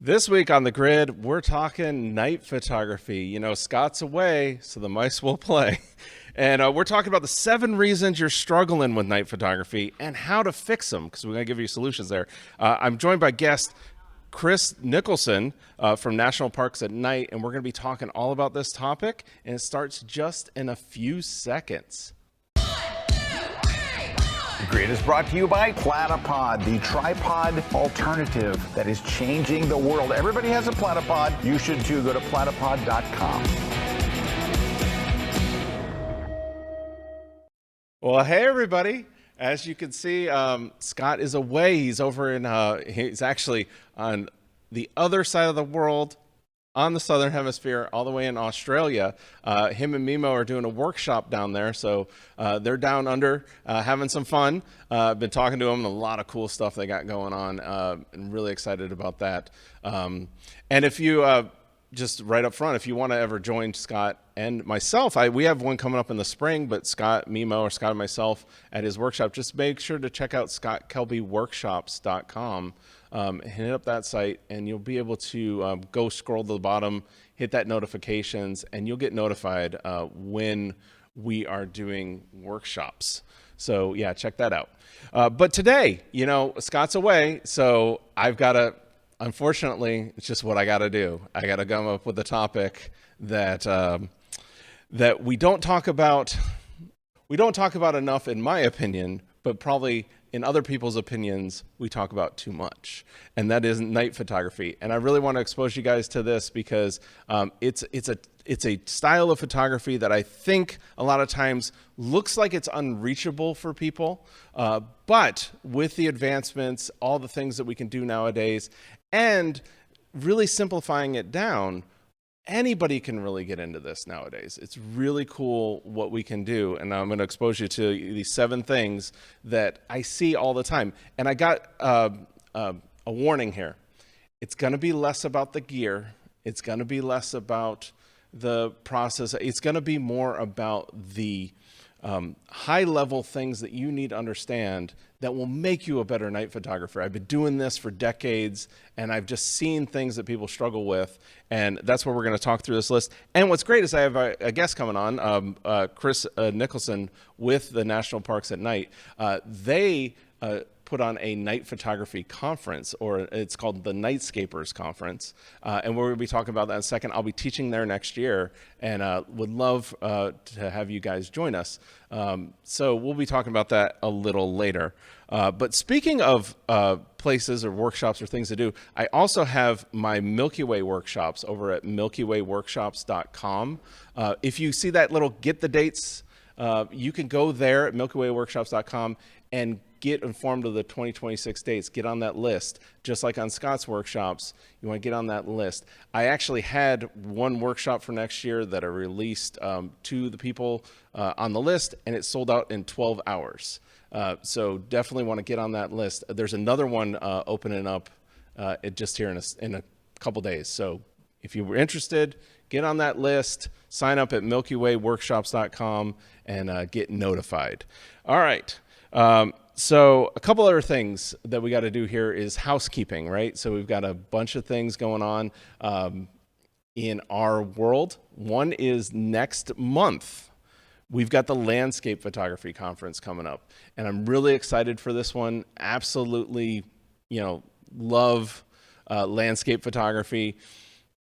This week on the grid, we're talking night photography. You know, Scott's away, so the mice will play. And we're talking about the 7 reasons you're struggling with night photography and how to fix them, because we're going to give you solutions there. I'm joined by guest Chris Nicholson from National Parks at Night, and we're going to be talking all about this topic, and it starts just in a few seconds. The Grid is brought to you by Platypod, the tripod alternative that is changing the world. Everybody has a Platypod. You should too. Go to platypod.com. Well, hey, everybody. As you can see, Scott is away. He's over in, he's actually on the other side of the world, on the Southern Hemisphere, all the way in Australia. Him and Mimo are doing a workshop down there. So they're down under having some fun. I've been talking to them, a lot of cool stuff they got going on, and really excited about that. And if you, just right up front, if you want to ever join Scott and myself, we have one coming up in the spring, but Scott, Mimo, or Scott and myself at his workshop, just make sure to check out KelbyWorkshops.com. Hit up that site and you'll be able to go scroll to the bottom, hit that notifications, and you'll get notified when we are doing workshops. So yeah, check that out. But today, you know, Scott's away, so I've got to, unfortunately, it's just what I got to do. I got to come up with a topic that that we don't talk about enough, in my opinion, but probably in other people's opinions, we talk about too much, and that is night photography. And I really want to expose you guys to this because it's a style of photography that I think a lot of times looks like it's unreachable for people, but with the advancements, all the things that we can do nowadays, and really simplifying it down, anybody can really get into this nowadays. It's really cool what we can do. And I'm going to expose you to these 7 things that I see all the time. And I got a warning here. It's going to be less about the gear. It's going to be less about the process. It's going to be more about the high level things that you need to understand that will make you a better night photographer. I've been doing this for decades, and I've just seen things that people struggle with, and that's what we're going to talk through this list. And what's great is I have a guest coming on, Chris Nicholson with the National Parks at Night. They put on a night photography conference, or it's called the Nightscapers conference, and we're going to be talking about that in a second. I'll be teaching there next year, and would love to have you guys join us. So we'll be talking about that a little later. But speaking of places or workshops or things to do, I also have my Milky Way workshops over at milkywayworkshops.com. If you see that little get the dates, you can go there at milkywayworkshops.com and get informed of the 2026 dates. Get on that list. Just like on Scott's workshops, you want to get on that list. I actually had one workshop for next year that I released to the people on the list, and it sold out in 12 hours. So definitely want to get on that list. There's another one opening up just here in a couple days. So if you were interested, get on that list, sign up at milkywayworkshops.com, and get notified. All right. So a couple other things that we got to do here is housekeeping, right? So we've got a bunch of things going on in our world. One is next month. We've got the Landscape Photography Conference coming up, and I'm really excited for this one. Absolutely, you know, love landscape photography.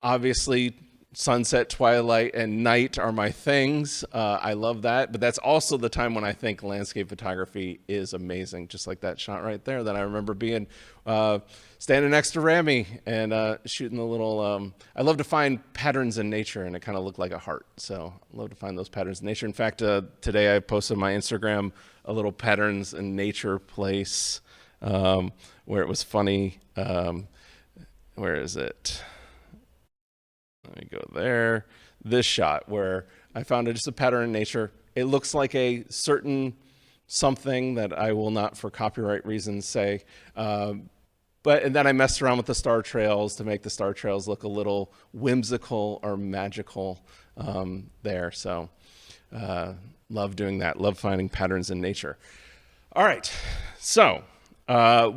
Obviously, sunset, twilight, and night are my things. I love that, but that's also the time when I think landscape photography is amazing, just like that shot right there that I remember being standing next to Rami and shooting the little, I love to find patterns in nature, and it kind of looked like a heart, so I love to find those patterns in nature. In fact, today I posted on my Instagram a little patterns in nature place where it was funny. Where is it? Let me go there. This shot where I found just a pattern in nature. It looks like a certain something that I will not, for copyright reasons, say. And then I messed around with the star trails to make the star trails look a little whimsical or magical there. So love doing that. Love finding patterns in nature. All right. So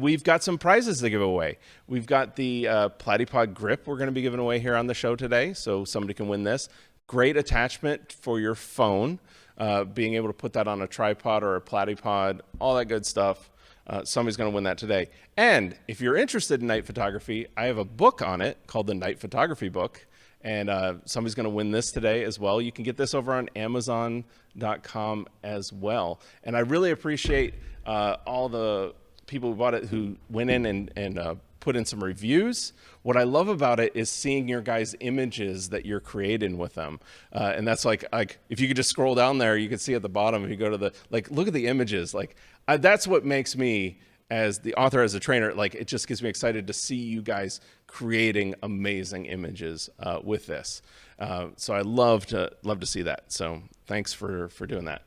We've got some prizes to give away. We've got the Platypod grip we're going to be giving away here on the show today, so somebody can win this. Great attachment for your phone, being able to put that on a tripod or a Platypod, all that good stuff. Somebody's going to win that today. And if you're interested in night photography, I have a book on it called the Night Photography Book, and somebody's going to win this today as well. You can get this over on Amazon.com as well. And I really appreciate all the people who bought it who went in and put in some reviews. What I love about it is seeing your guys' images that you're creating with them. And that's like if you could just scroll down there, you can see at the bottom, if you go to the, look at the images. That's what makes me, as the author, as a trainer, it just gets me excited to see you guys creating amazing images with this. So I love to see that. So thanks for doing that.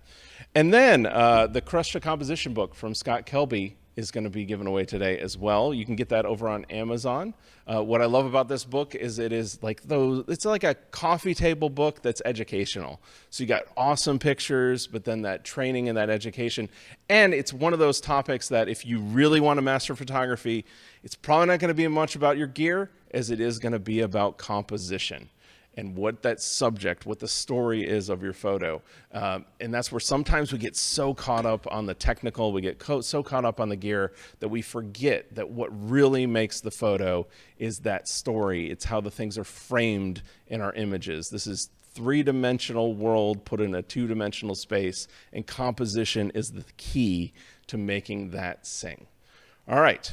And then the Crush to Composition book from Scott Kelby is going to be given away today as well. You can get that over on Amazon. What I love about this book is it's like a coffee table book that's educational. So you got awesome pictures, but then that training and that education. And it's one of those topics that if you really want to master photography, it's probably not going to be much about your gear as it is going to be about composition and what that subject, what the story is of your photo. And that's where sometimes we get so caught up on the technical, we get so caught up on the gear that we forget that what really makes the photo is that story. It's how the things are framed in our images. This is three-dimensional world put in a two-dimensional space, and composition is the key to making that sing. All right.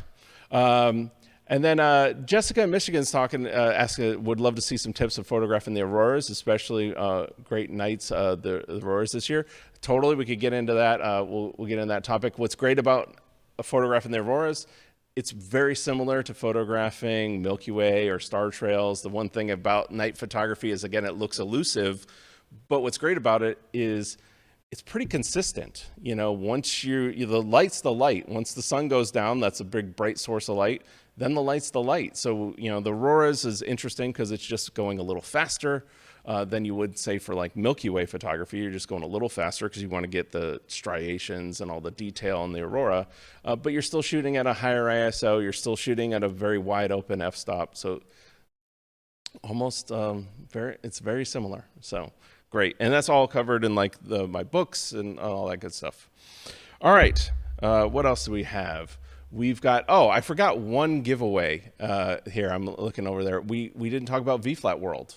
And then Jessica in Michigan's talking, would love to see some tips of photographing the auroras, especially great nights, the auroras this year. Totally, we could get into that. We'll get into that topic. What's great about photographing the auroras, it's very similar to photographing Milky Way or star trails. The one thing about night photography is, again, it looks elusive, but what's great about it is it's pretty consistent. Once the light's the light. Once the sun goes down, that's a big bright source of light. Then the light's the light. So, the auroras is interesting because it's just going a little faster than you would say for Milky Way photography. You're just going a little faster because you want to get the striations and all the detail in the aurora. But you're still shooting at a higher ISO. You're still shooting at a very wide open f-stop. So almost it's very similar. So great. And that's all covered in my books and all that good stuff. All right. What else do we have? We've got, I forgot one giveaway here. I'm looking over there. We didn't talk about V-Flat World.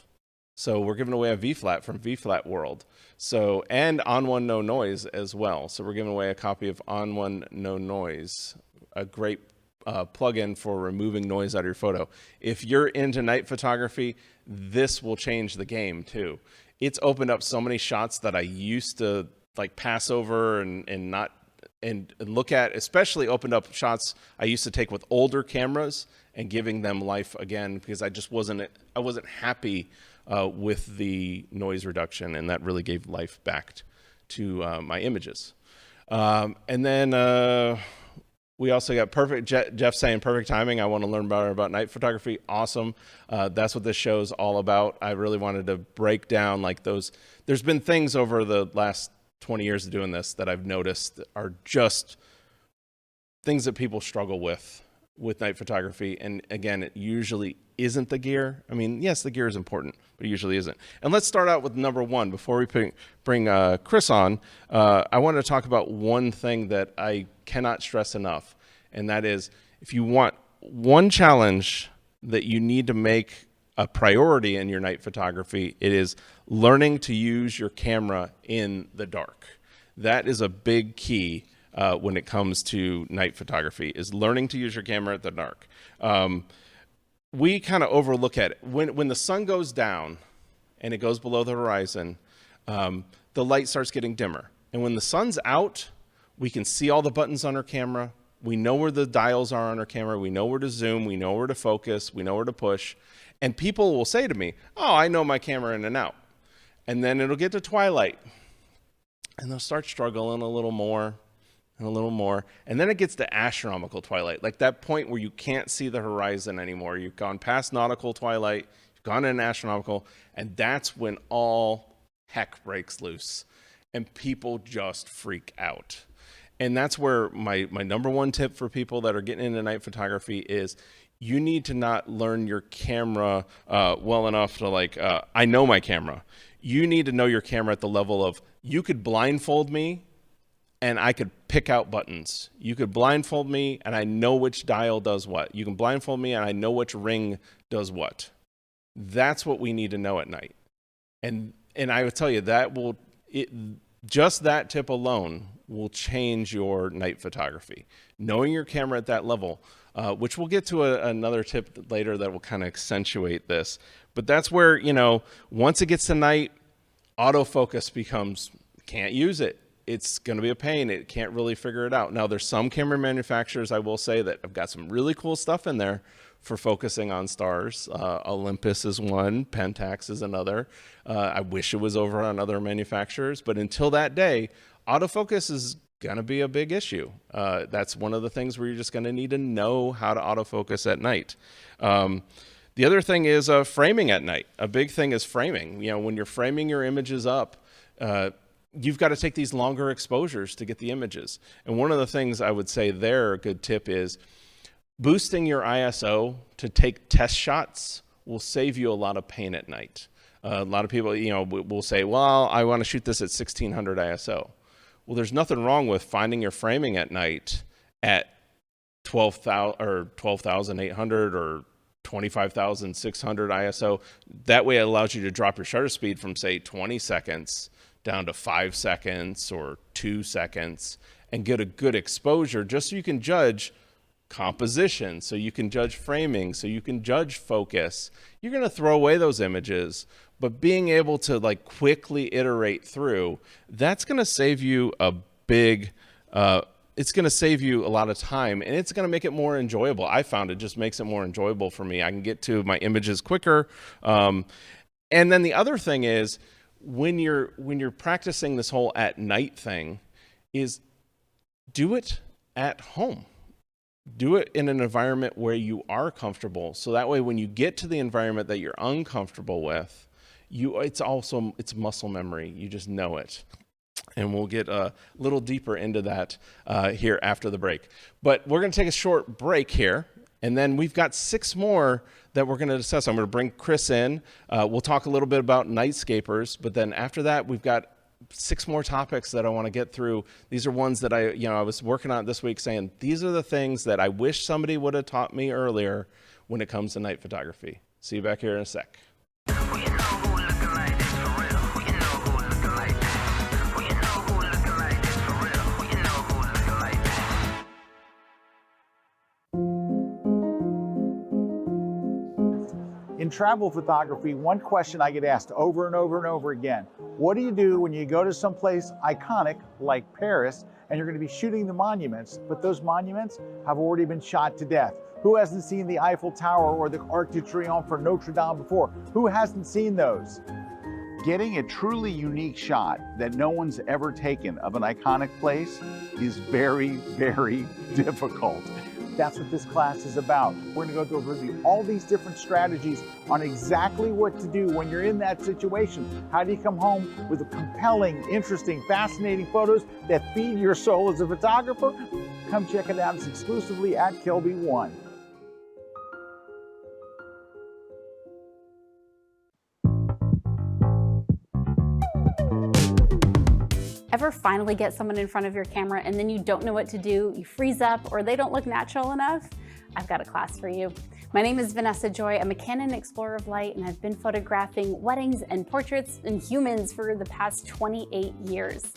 So we're giving away a V-Flat from V-Flat World. So, and On One No Noise as well. So we're giving away a copy of On One No Noise, a great plugin for removing noise out of your photo. If you're into night photography, this will change the game too. It's opened up so many shots that I used to pass over and not and look at, especially opened up shots I used to take with older cameras and giving them life again, because I wasn't happy with the noise reduction, and that really gave life back to my images. And then we also got Jeff saying perfect timing. I want to learn more about night photography. Awesome. That's what this show is all about. I really wanted to break down those. There's been things over the last 20 years of doing this that I've noticed are just things that people struggle with night photography. And again, it usually isn't the gear. I mean, yes, the gear is important, but it usually isn't. And let's start out with number one. Before we bring Chris on, I want to talk about one thing that I cannot stress enough. And that is, if you want one challenge that you need to make a priority in your night photography, it is learning to use your camera in the dark. That is a big key when it comes to night photography, is learning to use your camera at the dark. We kind of overlook at it. When the sun goes down and it goes below the horizon, the light starts getting dimmer. And when the sun's out, we can see all the buttons on our camera. We know where the dials are on our camera. We know where to zoom. We know where to focus. We know where to push. And people will say to me, oh, I know my camera in and out. And then it'll get to twilight, and they'll start struggling a little more and a little more. And then it gets to astronomical twilight, like that point where you can't see the horizon anymore. You've gone past nautical twilight, you've gone into astronomical, and that's when all heck breaks loose and people just freak out. And that's where my number one tip for people that are getting into night photography is you need to not learn your camera well enough to like, I know my camera. You need to know your camera at the level of, you could blindfold me and I could pick out buttons. You could blindfold me and I know which dial does what. You can blindfold me and I know which ring does what. That's what we need to know at night. And I would tell you just that tip alone will change your night photography. Knowing your camera at that level, which we'll get to another tip later that will kind of accentuate this. But that's where, once it gets to night, autofocus becomes, can't use it. It's going to be a pain. It can't really figure it out. Now, there's some camera manufacturers, I will say, that have got some really cool stuff in there for focusing on stars. Olympus is one, Pentax is another. I wish it was over on other manufacturers, but until that day, autofocus is going to be a big issue. That's one of the things where you're just going to need to know how to autofocus at night. The other thing is framing at night. A big thing is framing. When you're framing your images up, you've got to take these longer exposures to get the images. And one of the things I would say there, a good tip is boosting your ISO to take test shots will save you a lot of pain at night. A lot of people, will say, well, I want to shoot this at 1600 ISO. Well, there's nothing wrong with finding your framing at night at 12,800 or 25,600 ISO. That way it allows you to drop your shutter speed from, say, 20 seconds down to 5 seconds or 2 seconds and get a good exposure just so you can judge composition, so you can judge framing, so you can judge focus. You're going to throw away those images, but being able to like quickly iterate through, that's going to save you it's going to save you a lot of time, and it's going to make it more enjoyable. I found it just makes it more enjoyable for me. I can get to my images quicker. And then the other thing is when you're practicing this whole at night thing is do it at home. Do it in an environment where you are comfortable. So that way, when you get to the environment that you're uncomfortable with, it's muscle memory. You just know it. And we'll get a little deeper into that here after the break. But we're going to take a short break here. And then we've got 6 more that we're going to discuss. I'm going to bring Chris in. We'll talk a little bit about Nightscapers. But then after that, we've got 6 more topics that I want to get through. These are ones that I was working on this week saying, these are the things that I wish somebody would have taught me earlier when it comes to night photography. See you back here in a sec. In travel photography, one question I get asked over and over and over again, what do you do when you go to some place iconic like Paris and you're going to be shooting the monuments, but those monuments have already been shot to death? Who hasn't seen the Eiffel Tower or the Arc de Triomphe or Notre Dame before? Who hasn't seen those? Getting a truly unique shot that no one's ever taken of an iconic place is very, very difficult. That's what this class is about. We're going to go over all these different strategies on exactly what to do when you're in that situation. How do you come home with compelling, interesting, fascinating photos that feed your soul as a photographer? Come check it out. It's exclusively at KelbyOne. Ever finally get someone in front of your camera and then you don't know what to do, you freeze up, or they don't look natural enough? I've got a class for you. My name is Vanessa Joy. I'm a Canon Explorer of Light, and I've been photographing weddings and portraits and humans for the past 28 years.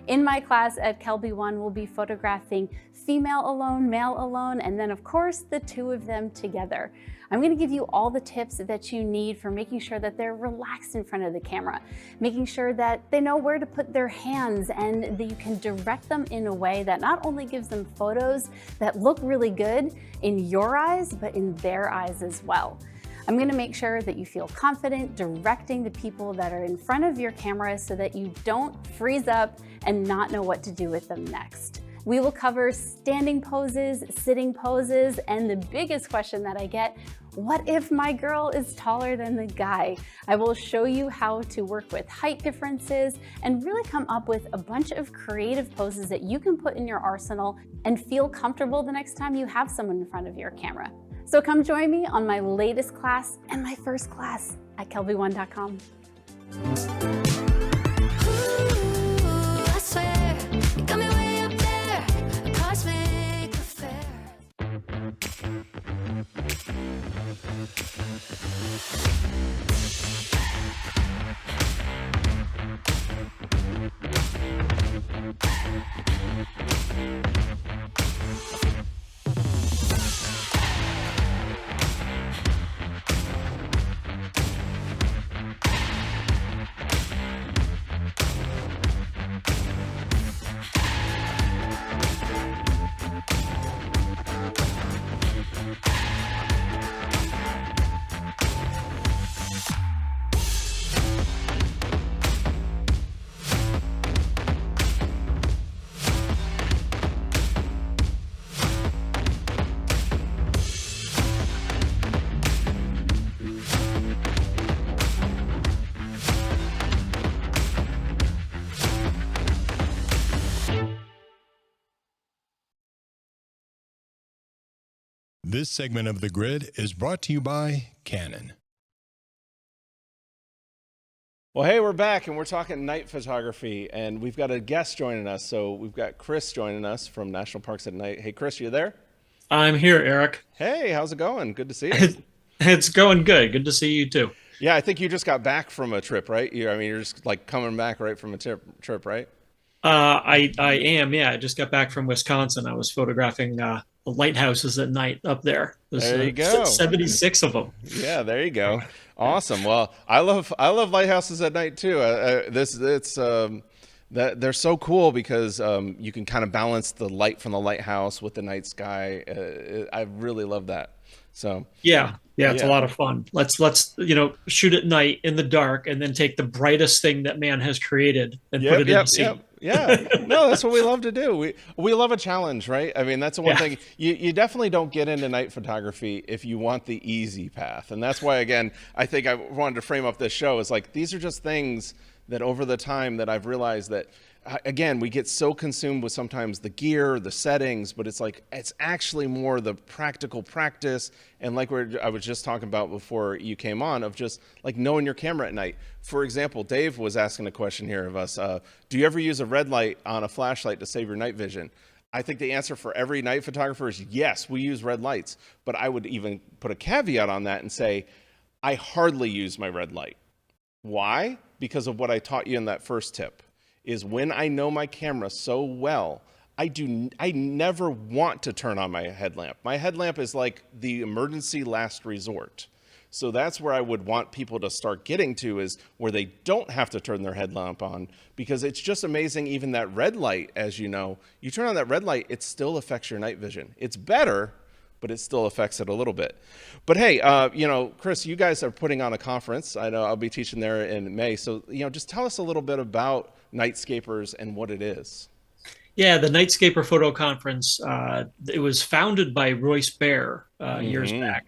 In my class at KelbyOne, we'll be photographing female alone, male alone, and then of course the 2 of them together. I'm going to give you all the tips that you need for making sure that they're relaxed in front of the camera, making sure that they know where to put their hands, and that you can direct them in a way that not only gives them photos that look really good in your eyes, but in their eyes as well. I'm going to make sure that you feel confident directing the people that are in front of your camera so that you don't freeze up and not know what to do with them next. We will cover standing poses, sitting poses, and the biggest question that I get, What if my girl is taller than the guy? I will show you how to work with height differences and really come up with a bunch of creative poses that you can put in your arsenal and feel comfortable the next time you have someone in front of your camera. So come join me on my latest class and my first class at KelbyOne.com. This segment of The Grid is brought to you by Canon. Well, hey, we're back and we're talking night photography, and we've got a guest joining us. So we've got Chris joining us from National Parks at Night. Hey, Chris, you there? I'm here, Eric. Hey, how's it going? Good to see you. It's going good. Good to see you too. Yeah, I think you just got back from a trip, right? You're just like coming back right from a trip, right? I am. Yeah, I just got back from Wisconsin. I was photographing the lighthouses at night up there. There you go. 76 of them. Yeah, there you go. Awesome. Well, I love lighthouses at night too. They're so cool because you can kind of balance the light from the lighthouse with the night sky. I really love that. So yeah, it's a lot of fun. Let's shoot at night in the dark and then take the brightest thing that man has created and put it in the scene. Yeah, no, that's what we love to do. We love a challenge, right? I mean, that's the one thing. You definitely don't get into night photography if you want the easy path. And that's why, again, I think I wanted to frame up this show as like, these are just things that over the time that I've realized that, again, we get so consumed with sometimes the gear, the settings, but it's like, it's actually more the practical practice. And like I was just talking about before you came on, of just like knowing your camera at night. For example, Dave was asking a question here of us. Do you ever use a red light on a flashlight to save your night vision? I think the answer for every night photographer is yes, we use red lights. But I would even put a caveat on that and say, I hardly use my red light. Why? Because of what I taught you in that first tip, is when I know my camera so well, I never want to turn on my headlamp. My headlamp is like the emergency last resort. So that's where I would want people to start getting to, is where they don't have to turn their headlamp on, because it's just amazing. Even that red light, as you know, you turn on that red light, it still affects your night vision. It's better, but it still affects it a little bit. But hey, Chris, you guys are putting on a conference. I know I'll be teaching there in May. So, just tell us a little bit about Nightscapers and what it is. Yeah, the Nightscaper Photo Conference, it was founded by Royce Bair years back.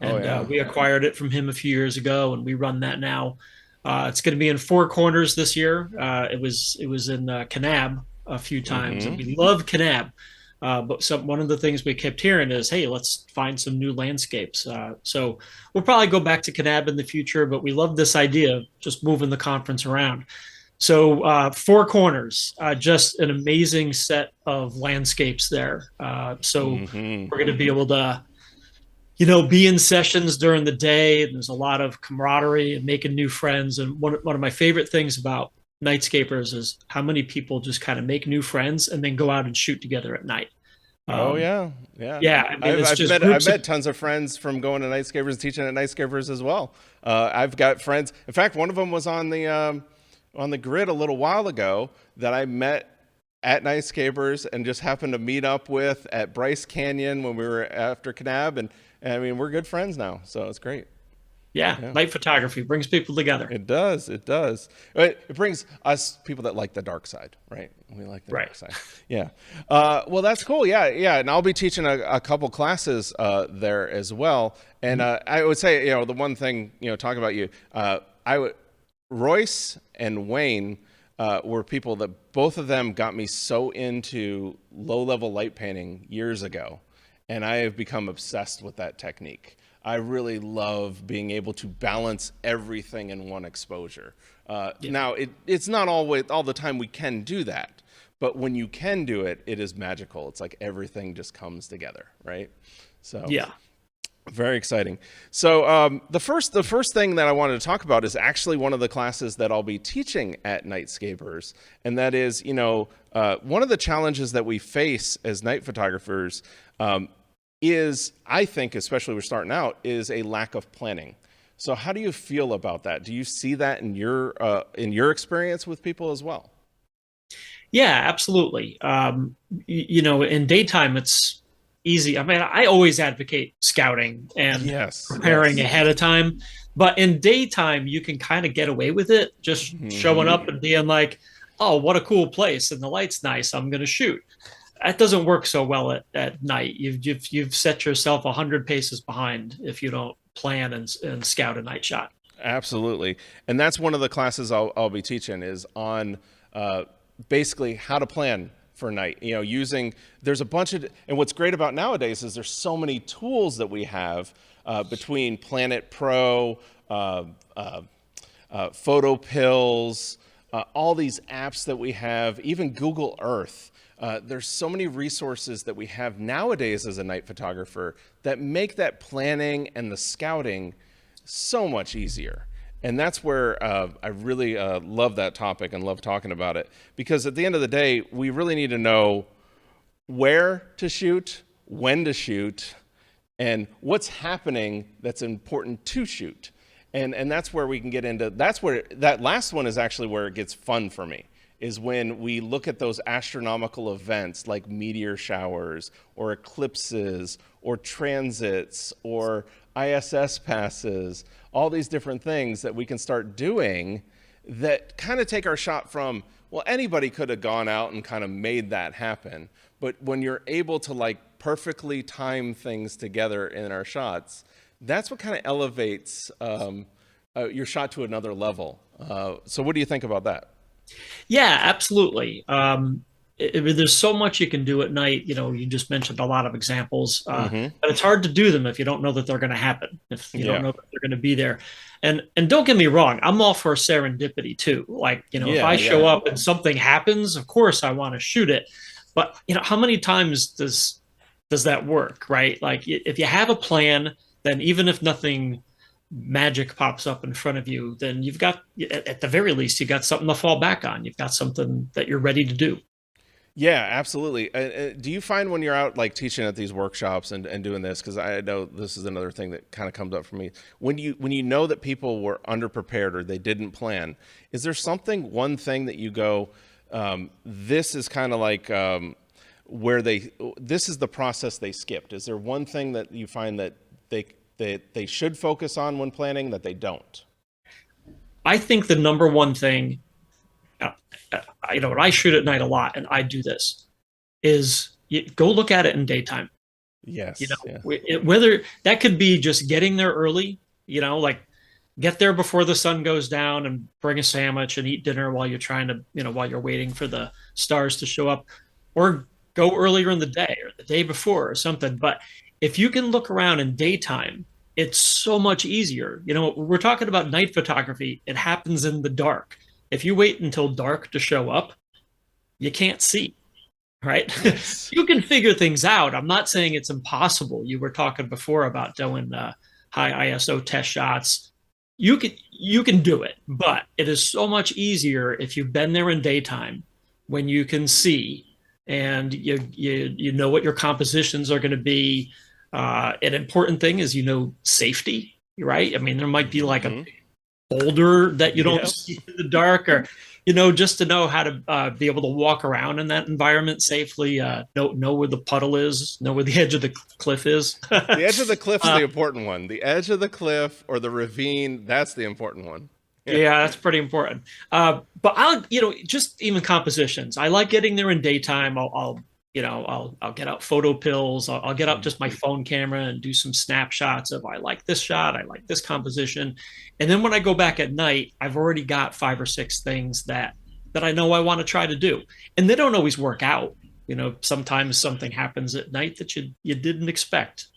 And we acquired it from him a few years ago, and we run that now. It's going to be in Four Corners this year. It was in Kanab a few times, and we love Kanab. But one of the things we kept hearing is, hey, let's find some new landscapes. So we'll probably go back to Kanab in the future, but we love this idea of just moving the conference around. So Four Corners, just an amazing set of landscapes there. We're going to be able to, be in sessions during the day. And there's a lot of camaraderie and making new friends. And one of my favorite things about Nightscapers is how many people just kind of make new friends and then go out and shoot together at night. Yeah. I mean, I've met tons of friends from going to Nightscapers and teaching at Nightscapers as well. I've got friends. In fact, one of them was on the grid a little while ago that I met at Nightscapers and just happened to meet up with at Bryce Canyon when we were after Kanab. And I mean, we're good friends now, so it's great. Yeah, night photography brings people together. It does. It does. It brings us people that like the dark side, right? We like the dark side. Yeah. Well, that's cool. Yeah. Yeah. And I'll be teaching a couple classes there as well. And I would say, the one thing, talking about you, Royce and Wayne were people that both of them got me so into low-level light painting years ago. And I have become obsessed with that technique. I really love being able to balance everything in one exposure. Now, it's not always all the time we can do that, but when you can do it, it is magical. It's like everything just comes together, right? So yeah, very exciting. So the first thing that I wanted to talk about is actually one of the classes that I'll be teaching at Nightscapers, and that is, one of the challenges that we face as night photographers is, I think, especially we're starting out, is a lack of planning. So how do you feel about that? Do you see that in your experience with people as well? Yeah, absolutely. In daytime, it's easy. I mean, I always advocate scouting and preparing ahead of time. But in daytime, you can kind of get away with it, just showing up and being like, oh, what a cool place, and the light's nice, I'm going to shoot. That doesn't work so well at night. You've set yourself 100 paces behind if you don't plan and scout a night shot. Absolutely. And that's one of the classes I'll be teaching is on basically how to plan for night. There's a bunch of, and what's great about nowadays is there's so many tools that we have between Planet Pro, Photo Pills, all these apps that we have, even Google Earth. There's so many resources that we have nowadays as a night photographer that make that planning and the scouting so much easier. And that's where I really love that topic and love talking about it, because at the end of the day, we really need to know where to shoot, when to shoot, and what's happening that's important to shoot. And that's where we can get into, that's where that last one is actually where it gets fun for me, is when we look at those astronomical events like meteor showers or eclipses or transits or ISS passes, all these different things that we can start doing that kind of take our shot from, well, anybody could have gone out and kind of made that happen. But when you're able to like perfectly time things together in our shots, that's what kind of elevates your shot to another level. So what do you think about that? Yeah, absolutely. There's so much you can do at night. You just mentioned a lot of examples, but it's hard to do them if you don't know that they're going to happen, if you don't know that they're going to be there. And don't get me wrong, I'm all for serendipity too. Like, if I show up and something happens, of course I want to shoot it. But how many times does that work, right? Like if you have a plan, then even if nothing magic pops up in front of you, then you've got, at the very least, you got something to fall back on. You've got something that you're ready to do. Yeah, absolutely. Do you find when you're out like teaching at these workshops and doing this, because I know this is another thing that kind of comes up for me, when you know that people were underprepared or they didn't plan, is there one thing that you go, this is kind of like this is the process they skipped? Is there one thing that you find that they should focus on when planning that they don't? I think the number one thing, I shoot at night a lot, and I do this, is go look at it in daytime. Yes. Whether that could be just getting there early, like get there before the sun goes down and bring a sandwich and eat dinner while you're trying to, while you're waiting for the stars to show up, or go earlier in the day or the day before or something. But if you can look around in daytime, it's so much easier. We're talking about night photography. It happens in the dark. If you wait until dark to show up, you can't see, right? Yes. You can figure things out. I'm not saying it's impossible. You were talking before about doing high ISO test shots. You can do it, but it is so much easier if you've been there in daytime when you can see and you know what your compositions are going to be. An important thing is safety, right? I mean, there might be like a boulder that you don't Yep. see in the dark, or just to know how to be able to walk around in that environment safely, know where the puddle is, know where the edge of the cliff is. The edge of the cliff's the important one. The edge of the cliff or the ravine, that's the important one. Yeah, that's pretty important. But I'll, just even compositions. I like getting there in daytime. I'll get out photo pills. I'll get out just my phone camera and do some snapshots of I like this shot, I like this composition, and then when I go back at night, I've already got 5 or 6 things that I know I want to try to do, and they don't always work out. Sometimes something happens at night that you didn't expect.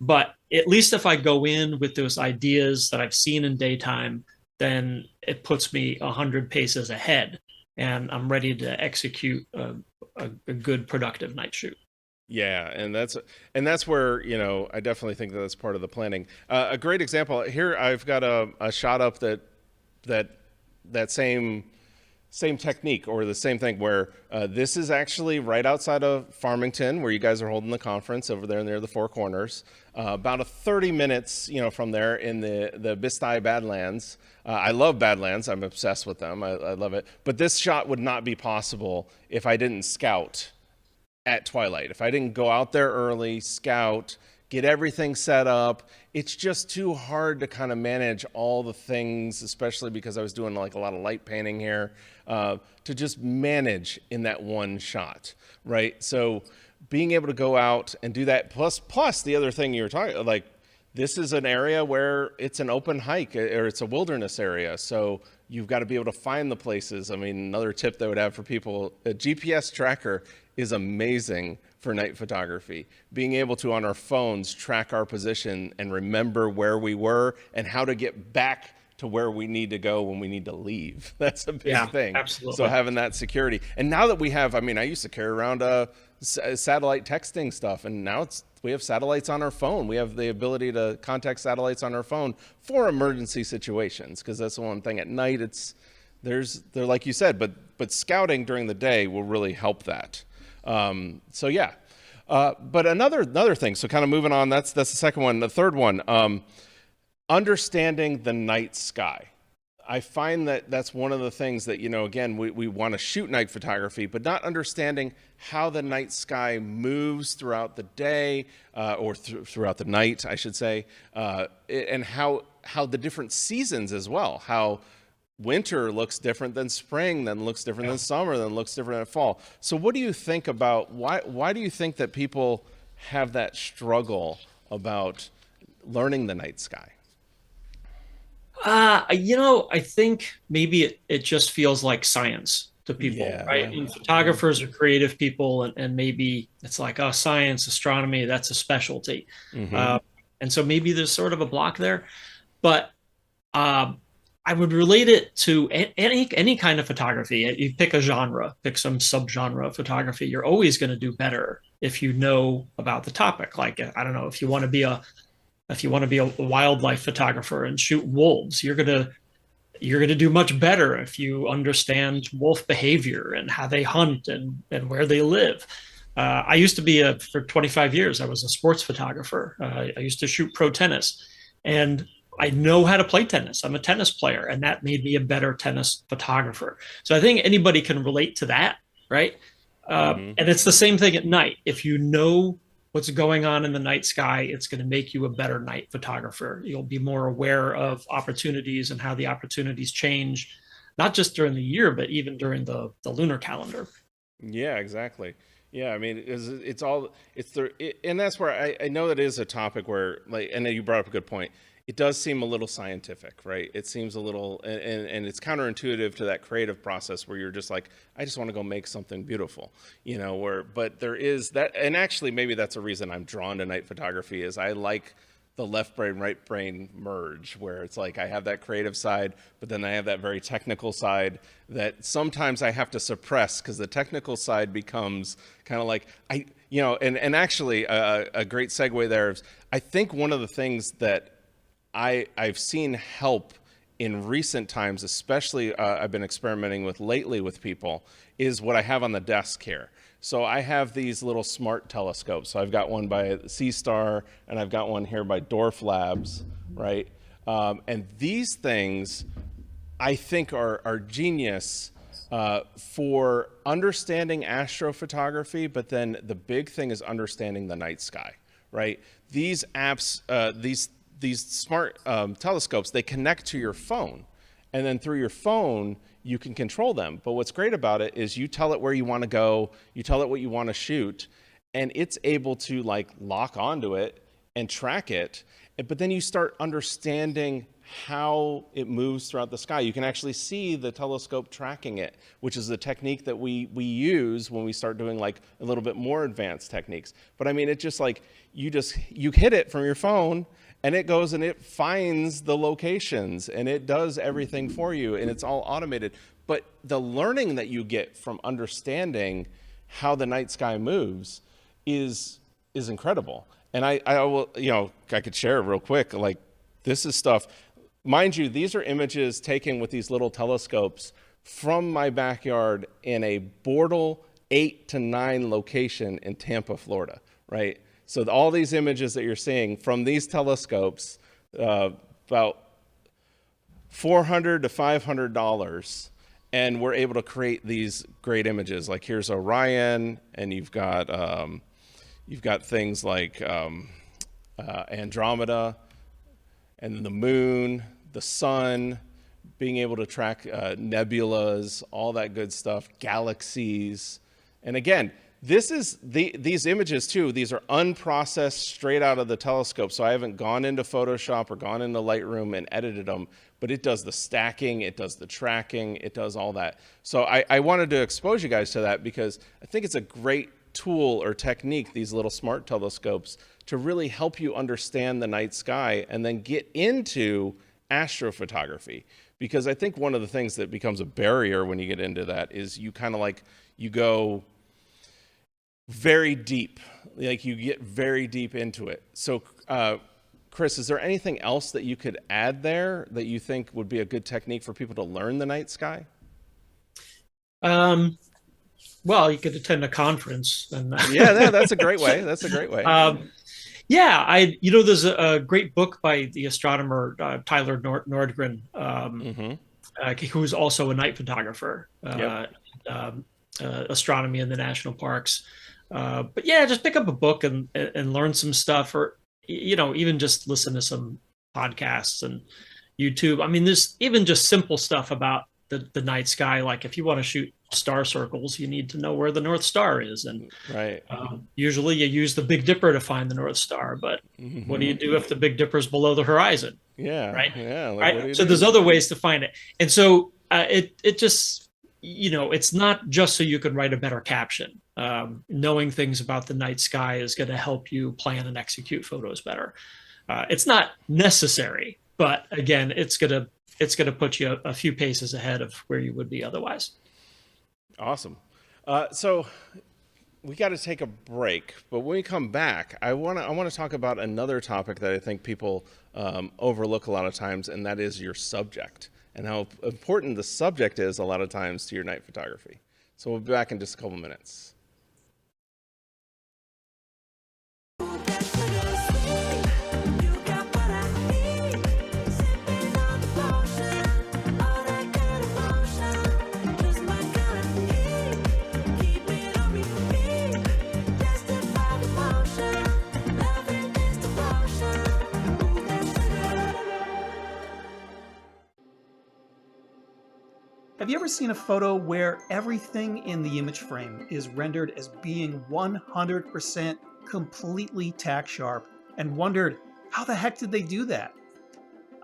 But at least if I go in with those ideas that I've seen in daytime, then it puts me 100 paces ahead, and I'm ready to execute a good productive night shoot. Yeah, and that's where I definitely think that's part of the planning. A great example here, I've got a shot up that same technique, or the same thing, where this is actually right outside of Farmington, where you guys are holding the conference over there near the Four Corners. About 30 minutes, from there in the Bisti Badlands. I love Badlands. I'm obsessed with them. I love it. But this shot would not be possible if I didn't scout at twilight. If I didn't go out there early, scout, get everything set up. It's just too hard to kind of manage all the things, especially because I was doing like a lot of light painting here, to just manage in that one shot, right? So being able to go out and do that, plus the other thing you were talking, like, this is an area where it's an open hike, or it's a wilderness area. So you've got to be able to find the places. I mean, another tip that I would have for people, a GPS tracker is amazing for night photography. Being able to, on our phones, track our position and remember where we were and how to get back to where we need to go when we need to leave. That's a big thing. Absolutely. So having that security. And now that we have, I used to carry around satellite texting stuff, and now we have satellites on our phone. We have the ability to contact satellites on our phone for emergency situations, because that's the one thing. At night, they're like you said, but scouting during the day will really help that. So yeah. But another thing, so kind of moving on, that's the second one. The third one, understanding the night sky. I find that that's one of the things that, again, we want to shoot night photography, but not understanding how the night sky moves throughout the day, or throughout the night, I should say, and how the different seasons as well, how winter looks different than spring, then looks different than summer, then looks different than fall. So what do you think about, why do you think that people have that struggle about learning the night sky? I think maybe it just feels like science to people, right? And photographers are creative people, and maybe it's like, oh, science, astronomy, that's a specialty. And so maybe there's sort of a block there. But I would relate it to any kind of photography. You pick a genre, pick some subgenre of photography. You're always going to do better if you know about the topic. Like, I don't know, if you want to be a wildlife photographer and shoot wolves, you're gonna do much better if you understand wolf behavior and how they hunt and where they live. I used to be for 25 years, I was a sports photographer. I used to shoot pro tennis, and I know how to play tennis. I'm a tennis player, and that made me a better tennis photographer. So I think anybody can relate to that, right? And it's the same thing at night. If you know what's going on in the night sky, it's going to make you a better night photographer. You'll be more aware of opportunities and how the opportunities change, not just during the year, but even during the lunar calendar. Yeah, exactly. Yeah, I mean, and that's where I know that is a topic where, like, and you brought up a good point. It does seem a little scientific, right? It seems a little, and it's counterintuitive to that creative process where you're just like, I just want to go make something beautiful, but there is that, and actually maybe that's a reason I'm drawn to night photography, is I like the left brain, right brain merge, where it's like I have that creative side, but then I have that very technical side that sometimes I have to suppress, because the technical side becomes kind of like, and actually a great segue there is, I think one of the things that I've seen help in recent times, especially I've been experimenting with lately with people, is what I have on the desk here. So I have these little smart telescopes. So I've got one by Sea Star, and I've got one here by Dorf Labs, right? And these things, I think, are genius for understanding astrophotography, but then the big thing is understanding the night sky, right? These apps, these smart telescopes, they connect to your phone, and then through your phone, you can control them. But what's great about it is you tell it where you want to go, you tell it what you want to shoot, and it's able to like lock onto it and track it. But then you start understanding how it moves throughout the sky. You can actually see the telescope tracking it, which is the technique that we use when we start doing like a little bit more advanced techniques. But I mean, it just like, you hit it from your phone and it goes and it finds the locations and it does everything for you, and it's all automated. But the learning that you get from understanding how the night sky moves is incredible. And I will, I could share it real quick. Like, this is stuff, mind you, these are images taken with these little telescopes from my backyard in a Bortle 8 to 9 location in Tampa, Florida, right? So all these images that you're seeing from these telescopes, about $400 to $500, and we're able to create these great images. Like, here's Orion, and you've got things like Andromeda, and the moon, the sun, being able to track nebulas, all that good stuff, galaxies. And again, these images too, these are unprocessed straight out of the telescope. So I haven't gone into Photoshop or gone into Lightroom and edited them, but it does the stacking, it does the tracking, it does all that. So I wanted to expose you guys to that because I think it's a great tool or technique, these little smart telescopes, to really help you understand the night sky and then get into astrophotography. Because I think one of the things that becomes a barrier when you get into that is you kind of like, you go very deep, like you get very deep into it. So Chris, is there anything else that you could add there that you think would be a good technique for people to learn the night sky? Well, you could attend a conference. And yeah, that's a great way. That's a great way. There's a great book by the astronomer Tyler Nordgren, who's also a night photographer, astronomy in the national parks. But yeah, just pick up a book and learn some stuff, or even just listen to some podcasts and YouTube. I mean, there's even just simple stuff about the night sky. Like, if you want to shoot star circles, you need to know where the North Star is, and usually you use the Big Dipper to find the North Star. But what do you do if the Big Dipper's below the horizon? So there's other ways to find it, and so it just, it's not just so you can write a better caption. Knowing things about the night sky is going to help you plan and execute photos better. It's not necessary, but again, it's going to put you a few paces ahead of where you would be otherwise. Awesome. So we got to take a break, but when we come back, I want to talk about another topic that I think people overlook a lot of times, and that is your subject and how important the subject is a lot of times to your night photography. So we'll be back in just a couple minutes. Have you ever seen a photo where everything in the image frame is rendered as being 100% completely tack sharp and wondered, how the heck did they do that?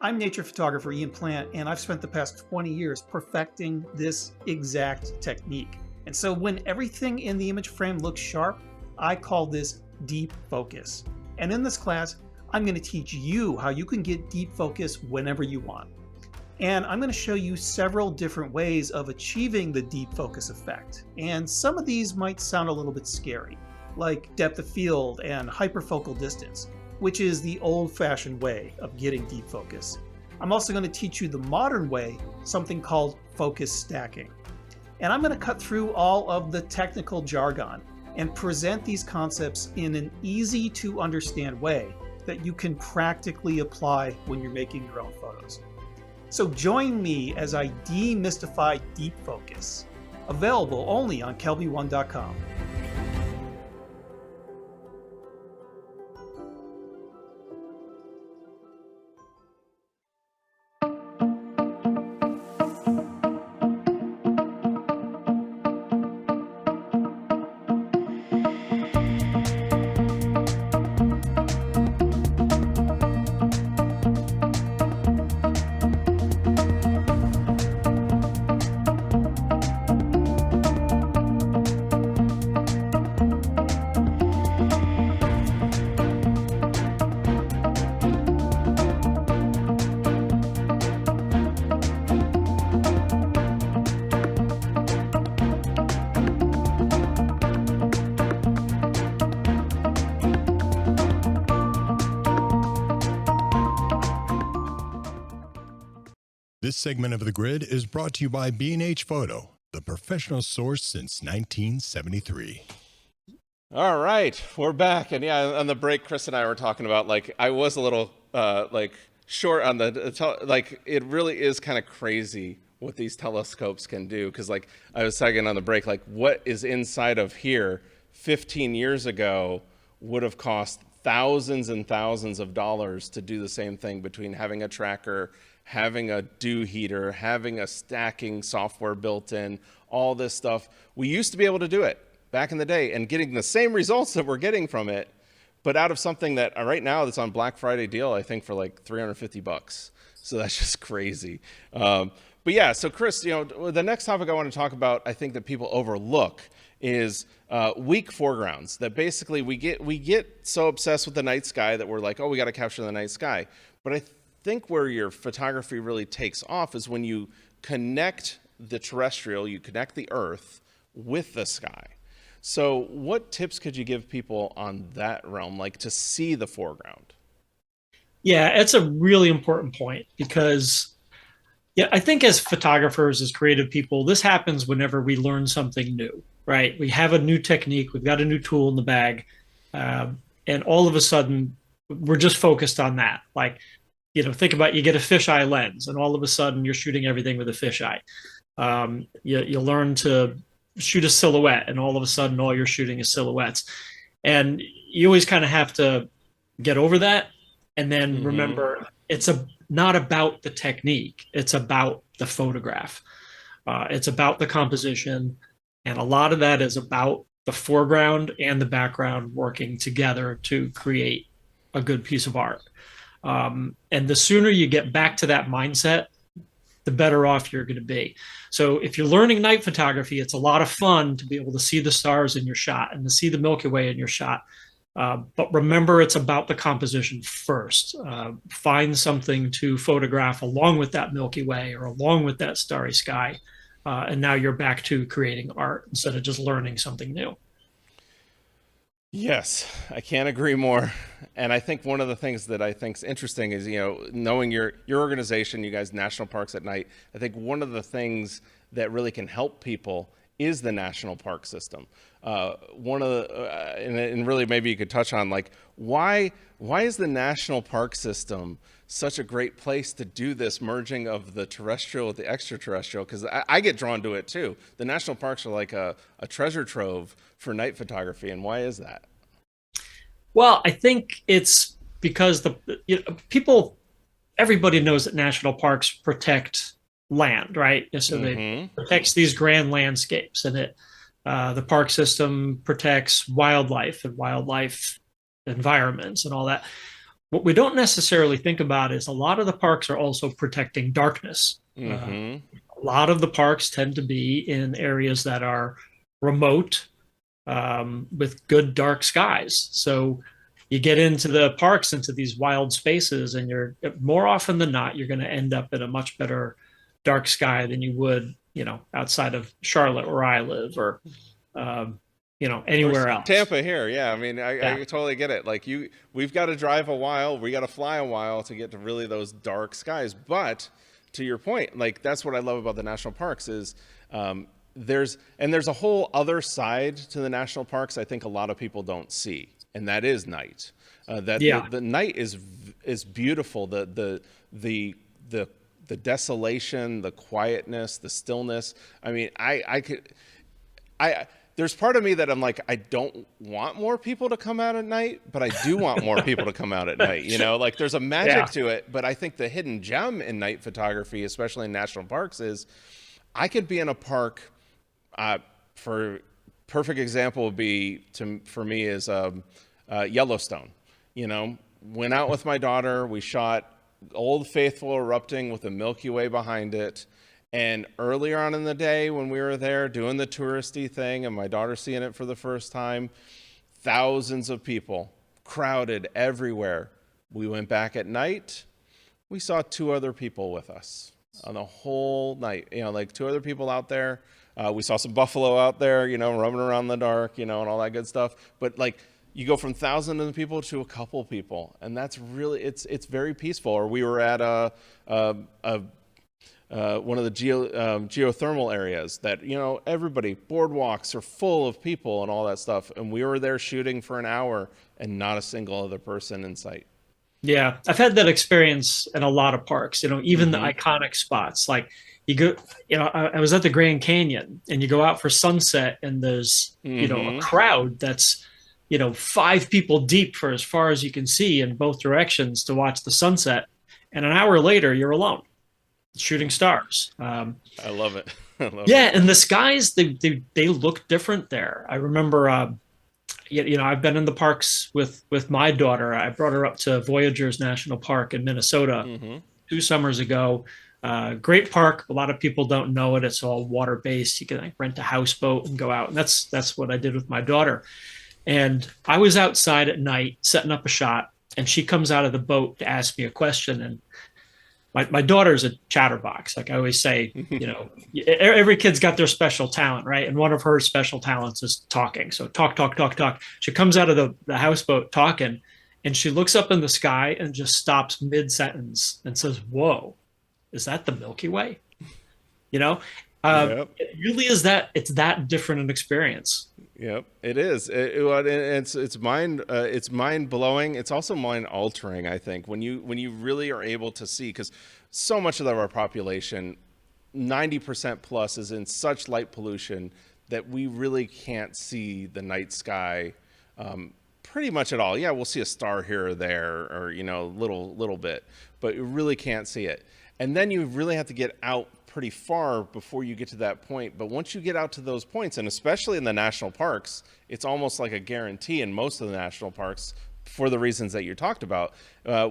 I'm nature photographer Ian Plant, and I've spent the past 20 years perfecting this exact technique. And so when everything in the image frame looks sharp, I call this deep focus. And in this class, I'm going to teach you how you can get deep focus whenever you want. And I'm going to show you several different ways of achieving the deep focus effect. And some of these might sound a little bit scary, like depth of field and hyperfocal distance, which is the old-fashioned way of getting deep focus. I'm also going to teach you the modern way, something called focus stacking. And I'm going to cut through all of the technical jargon and present these concepts in an easy to understand way that you can practically apply when you're making your own photos. So join me as I demystify deep focus. Available only on KelbyOne.com. This segment of The Grid is brought to you by B&H Photo, the professional source since 1973. All right, we're back. And yeah, on the break, Chris and I were talking about, like, I was a little, short on the, it really is kind of crazy what these telescopes can do. Because, like, I was talking on the break, like, what is inside of here 15 years ago would have cost thousands and thousands of dollars to do the same thing, between having a tracker, having a dew heater, having a stacking software built in, all this stuff. We used to be able to do it back in the day and getting the same results that we're getting from it, but out of something that right now that's on Black Friday deal, I think for like $350. So that's just crazy. But yeah, so Chris, the next topic I want to talk about, I think that people overlook, is weak foregrounds. That basically we get so obsessed with the night sky that we're like, oh, we got to capture the night sky. But I think where your photography really takes off is when you connect the terrestrial, you connect the Earth with the sky. So what tips could you give people on that realm, like to see the foreground? Yeah, it's a really important point, because I think as photographers, as creative people, this happens whenever we learn something new, right? We have a new technique, we've got a new tool in the bag, and all of a sudden we're just focused on that. Like, think about, you get a fisheye lens and all of a sudden you're shooting everything with a fisheye. You learn to shoot a silhouette and all of a sudden all you're shooting is silhouettes. And you always kind of have to get over that. And then remember, it's not about the technique. It's about the photograph. It's about the composition. And a lot of that is about the foreground and the background working together to create a good piece of art. And the sooner you get back to that mindset, the better off you're going to be. So if you're learning night photography, it's a lot of fun to be able to see the stars in your shot and to see the Milky Way in your shot. But remember, it's about the composition first. Find something to photograph along with that Milky Way or along with that starry sky. And now you're back to creating art instead of just learning something new. Yes, I can't agree more. And I think one of the things that I think is interesting is, knowing your organization, you guys, National Parks at Night, I think one of the things that really can help people is the national park system. One of the, and really maybe you could touch on, like, why is the national park system such a great place to do this merging of the terrestrial with the extraterrestrial? Because I get drawn to it too. The national parks are like a treasure trove for night photography. And why is that? Well, I think it's because everybody knows that national parks protect land, right? So they protects these grand landscapes, and the park system protects wildlife and wildlife environments and all that. What we don't necessarily think about is a lot of the parks are also protecting darkness. A lot of the parks tend to be in areas that are remote, with good dark skies. So you get into the parks, into these wild spaces, and you're more often than not, you're going to end up in a much better dark sky than you would, outside of Charlotte where I live, or, anywhere else. Tampa here. Yeah. I mean, I totally get it. Like we've got to drive a while, we got to fly a while to get to really those dark skies. But to your point, like, that's what I love about the national parks is, there's a whole other side to the national parks I think a lot of people don't see, and that is night. The night is beautiful. The desolation, the quietness, the stillness. I mean, there's part of me that I'm like, I don't want more people to come out at night, but I do want more people to come out at night. You know, like there's a magic to it. But I think the hidden gem in night photography, especially in national parks, is I could be in a park. For perfect example would be for me is Yellowstone. You know, went out with my daughter. We shot Old Faithful erupting with the Milky Way behind it. And earlier on in the day when we were there doing the touristy thing and my daughter seeing it for the first time, thousands of people crowded everywhere. We went back at night. We saw 2 other people with us on the whole night, you know, like 2 other people out there. We saw some buffalo out there, you know, roaming around in the dark, you know, and all that good stuff. But like you go from thousands of people to a couple people, and that's really, it's very peaceful. Or we were at one of the geothermal areas that, you know, everybody, boardwalks are full of people and all that stuff. And we were there shooting for an hour and not a single other person in sight. Yeah, I've had that experience in a lot of parks, you know, even the iconic spots. Like you go, you know, I was at the Grand Canyon and you go out for sunset and there's, you know, a crowd that's, you know, 5 people deep for as far as you can see in both directions to watch the sunset. And an hour later, you're alone shooting stars. I love it. And the skies, they look different there. I remember, you know, I've been in the parks with my daughter. I brought her up to Voyageurs National Park in Minnesota 2 summers ago. Great park. A lot of people don't know it. It's all water based. You can like rent a houseboat and go out. And that's what I did with my daughter. And I was outside at night setting up a shot, and she comes out of the boat to ask me a question. And my daughter's a chatterbox. Like I always say, you know, every kid's got their special talent, right? And one of her special talents is talking. So talk. She comes out of the houseboat talking, and she looks up in the sky and just stops mid-sentence and says, "Whoa, is that the Milky Way?" You know, it really is that. It's that different an experience. Yep, it is. It's mind blowing. It's also mind altering. I think when you really are able to see, because so much of our population, 90% plus, is in such light pollution that we really can't see the night sky pretty much at all. Yeah, we'll see a star here or there, or you know, little bit, but you really can't see it. And then you really have to get out pretty far before you get to that point. But once you get out to those points, and especially in the national parks, it's almost like a guarantee in most of the national parks for the reasons that you talked about,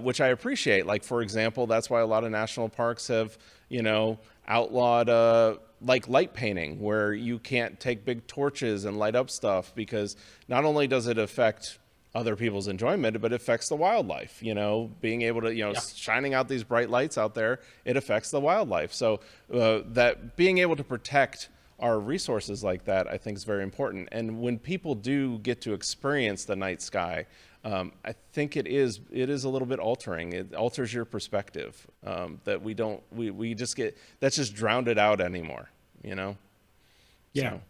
which I appreciate. Like, for example, that's why a lot of national parks have, you know, outlawed like light painting, where you can't take big torches and light up stuff, because not only does it affect other people's enjoyment, but it affects the wildlife. You know, being able to, you know, shining out these bright lights out there, it affects the wildlife. So that being able to protect our resources like that, I think is very important. And when people do get to experience the night sky, I think it is a little bit altering. It alters your perspective, that we just get, that's just drowned it out anymore, you know? Yeah. So,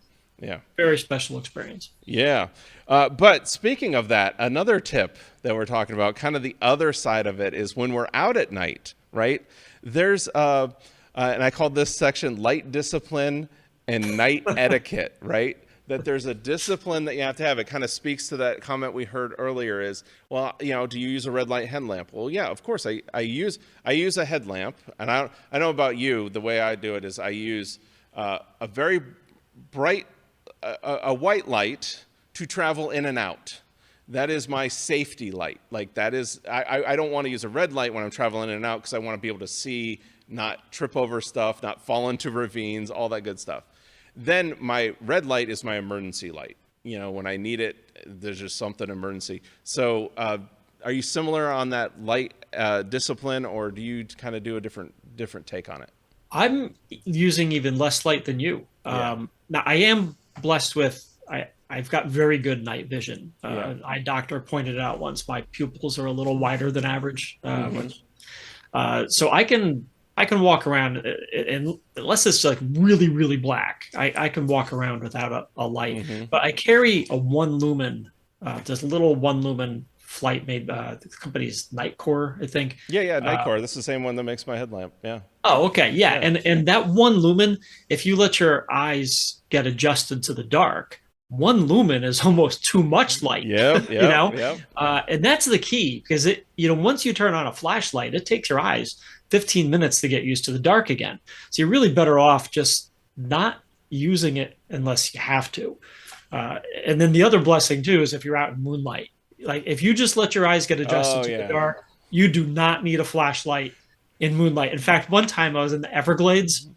yeah. Very special experience. Yeah. But speaking of that, another tip that we're talking about, kind of the other side of it, is when we're out at night, right? There's, and I called this section light discipline and night etiquette, right? That there's a discipline that you have to have. It kind of speaks to that comment we heard earlier is, well, you know, do you use a red light headlamp? Well, yeah, of course I use a headlamp. And I know about you, the way I do it is I use a very bright, a white light to travel in and out. That is my safety light. Like that is, I don't want to use a red light when I'm traveling in and out, because I want to be able to see, not trip over stuff, not fall into ravines, all that good stuff. Then my red light is my emergency light. You know, when I need it, there's just something emergency. So are you similar on that light discipline, or do you kind of do a different take on it? I'm using even less light than you. Now I am blessed with, I've got very good night vision. An eye doctor pointed out once my pupils are a little wider than average. So I can walk around, and unless it's like really, really black, I can walk around without a light. But I carry a 1 lumen, this little 1 lumen flight made, the company's Nightcore, I think. Yeah, Nightcore. This is the same one that makes my headlamp. Yeah. Oh, okay. Yeah. And that one lumen, if you let your eyes get adjusted to the dark, one lumen is almost too much light. Yep. You know? And that's the key, because once you turn on a flashlight, it takes your eyes 15 minutes to get used to the dark again. So you're really better off just not using it unless you have to. And then the other blessing too is if you're out in moonlight. Like if you just let your eyes get adjusted to the dark, you do not need a flashlight in moonlight. In fact, one time I was in the Everglades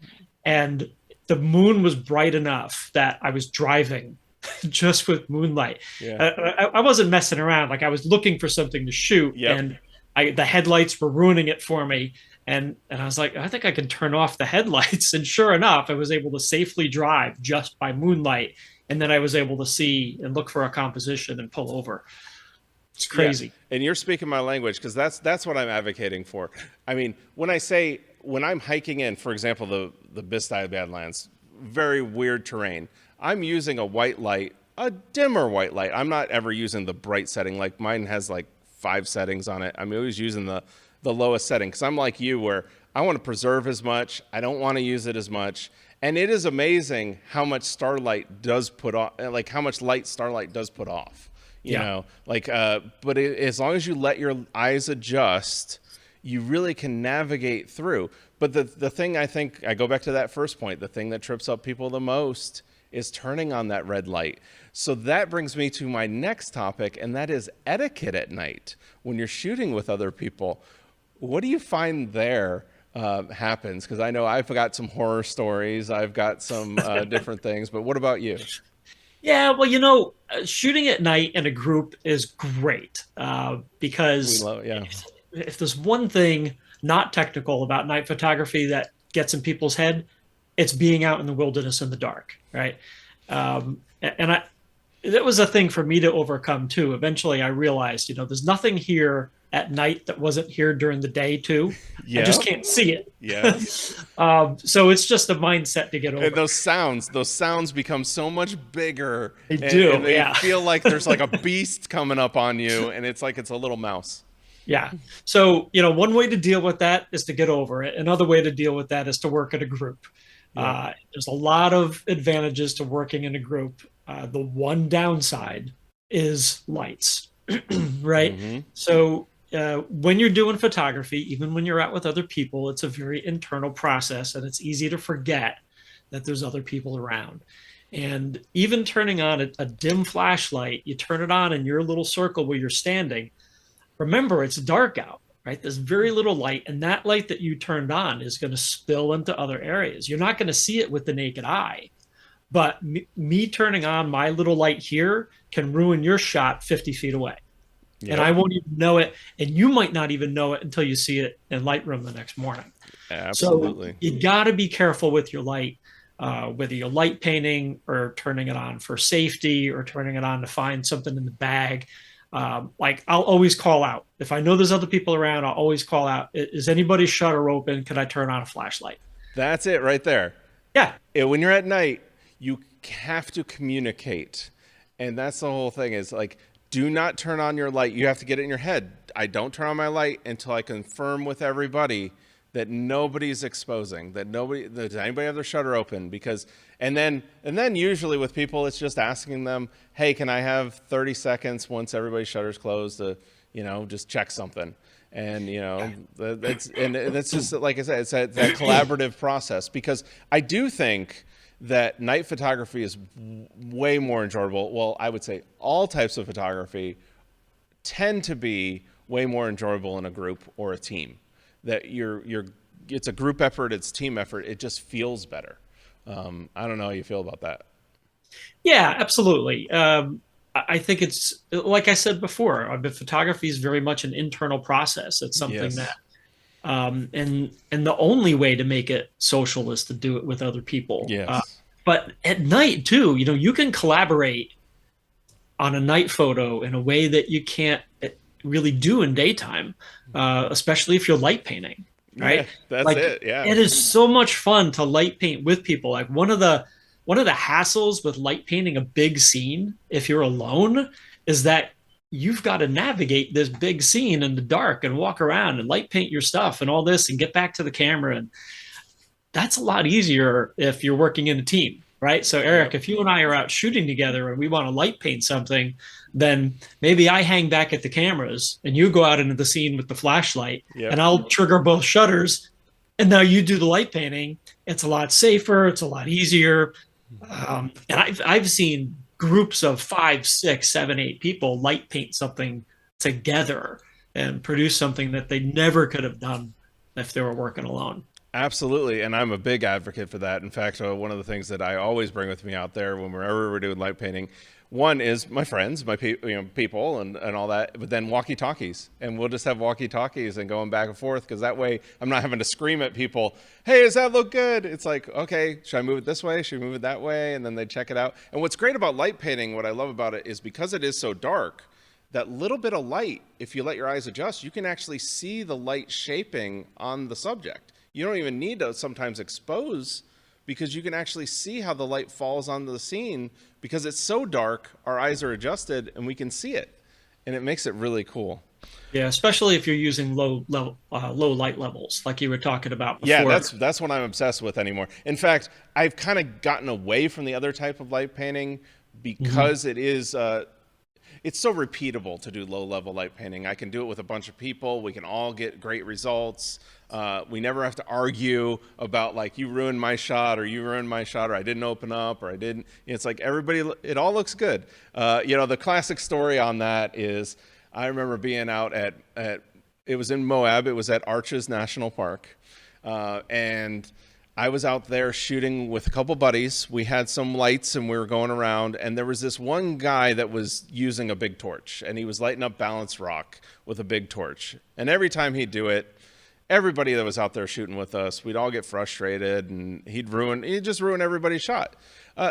and the moon was bright enough that I was driving just with moonlight. I wasn't messing around. Like I was looking for something to shoot, and the headlights were ruining it for me. And I was like, I think I can turn off the headlights. And sure enough, I was able to safely drive just by moonlight. And then I was able to see and look for a composition and pull over. It's crazy. Yeah. And you're speaking my language, because that's what I'm advocating for. I mean, when I'm hiking in, for example, the Bisti Badlands, very weird terrain, I'm using a white light, a dimmer white light. I'm not ever using the bright setting. Like mine has like 5 settings on it. I'm always using the lowest setting, because I'm like you, where I want to preserve as much. I don't want to use it as much. And it is amazing how much Starlight does put off, like how much light Starlight does put off. You know, like, but as long as you let your eyes adjust, you really can navigate through. But the thing, I think, I go back to that first point, the thing that trips up people the most is turning on that red light. So that brings me to my next topic, and that is etiquette at night. When you're shooting with other people, what do you find there happens? Because I know I've got some horror stories, I've got some different things, but what about you? Yeah, well, shooting at night in a group is great because if there's one thing not technical about night photography that gets in people's head, it's being out in the wilderness in the dark, right? That was a thing for me to overcome too. Eventually I realized, there's nothing here at night that wasn't here during the day too. I just can't see it. So it's just a mindset to get over. And those sounds become so much bigger. They do. And they feel like there's like a beast coming up on you, and it's like it's a little mouse. Yeah. So, one way to deal with that is to get over it. Another way to deal with that is to work in a group. There's a lot of advantages to working in a group. The one downside is lights, right? Mm-hmm. So when you're doing photography, even when you're out with other people, it's a very internal process, and it's easy to forget that there's other people around. And even turning on a dim flashlight, you turn it on in your little circle where you're standing. Remember, it's dark out, right? There's very little light, and that light that you turned on is going to spill into other areas. You're not going to see it with the naked eye, but me turning on my little light here can ruin your shot 50 feet away. Yep. And I won't even know it, and you might not even know it until you see it in Lightroom the next morning. Absolutely. So you got to be careful with your light, whether you're light painting or turning it on for safety or turning it on to find something in the bag. Like I'll always call out. If I know there's other people around, I'll always call out, is anybody's shutter open? Could I turn on a flashlight? That's it right there. Yeah. When you're at night, you have to communicate. And that's the whole thing, is like, do not turn on your light. You have to get it in your head. I don't turn on my light until I confirm with everybody that nobody's exposing, does anybody have their shutter open? Because, and then usually with people, it's just asking them, hey, can I have 30 seconds once everybody's shutter's closed to, just check something. And, that's just, like I said, it's that collaborative process, because I do think that night photography is way more enjoyable. Well, I would say all types of photography tend to be way more enjoyable in a group or a team. That it's a group effort, it's team effort. It just feels better. I don't know how you feel about that. Yeah, absolutely. I think it's, like I said before, photography is very much an internal process. It's something that, and the only way to make it social is to do it with other people. Yes. But at night too, you can collaborate on a night photo in a way that you can't really do in daytime, especially if you're light painting, right? Yeah, that's it. Yeah. It is so much fun to light paint with people. Like one of the hassles with light painting a big scene, if you're alone, is that you've got to navigate this big scene in the dark and walk around and light paint your stuff and all this and get back to the camera. And that's a lot easier if you're working in a team, right? So Erik, if you and I are out shooting together and we want to light paint something, then maybe I hang back at the cameras and you go out into the scene with the flashlight, and I'll trigger both shutters. And now you do the light painting. It's a lot safer. It's a lot easier. And I've seen groups of 5, 6, 7, 8 people light paint something together and produce something that they never could have done if they were working alone. Absolutely, and I'm a big advocate for that. In fact, one of the things that I always bring with me out there whenever we're doing light painting, one is my friends, my people, and all that. But then walkie-talkies, and we'll just have walkie-talkies and going back and forth, because that way I'm not having to scream at people, "Hey, does that look good?" It's like, okay, should I move it this way? Should I move it that way? And then they check it out. And what's great about light painting, what I love about it, is because it is so dark, that little bit of light, if you let your eyes adjust, you can actually see the light shaping on the subject. You don't even need to sometimes expose, because you can actually see how the light falls onto the scene, because it's so dark, our eyes are adjusted and we can see it, and it makes it really cool. Yeah, especially if you're using low light levels, like you were talking about before. Yeah, that's what I'm obsessed with anymore. In fact, I've kind of gotten away from the other type of light painting because it is it's so repeatable to do low-level light painting. I can do it with a bunch of people. We can all get great results. We never have to argue about, like, you ruined my shot, or you ruined my shot, or I didn't open up, or I didn't. It's like everybody, it all looks good. The classic story on that is, I remember being out at it was in Moab. It was at Arches National Park. And I was out there shooting with a couple buddies. We had some lights and we were going around, and there was this one guy that was using a big torch, and he was lighting up balanced rock with a big torch. And every time he'd do it, everybody that was out there shooting with us, we'd all get frustrated, and he'd just ruin everybody's shot.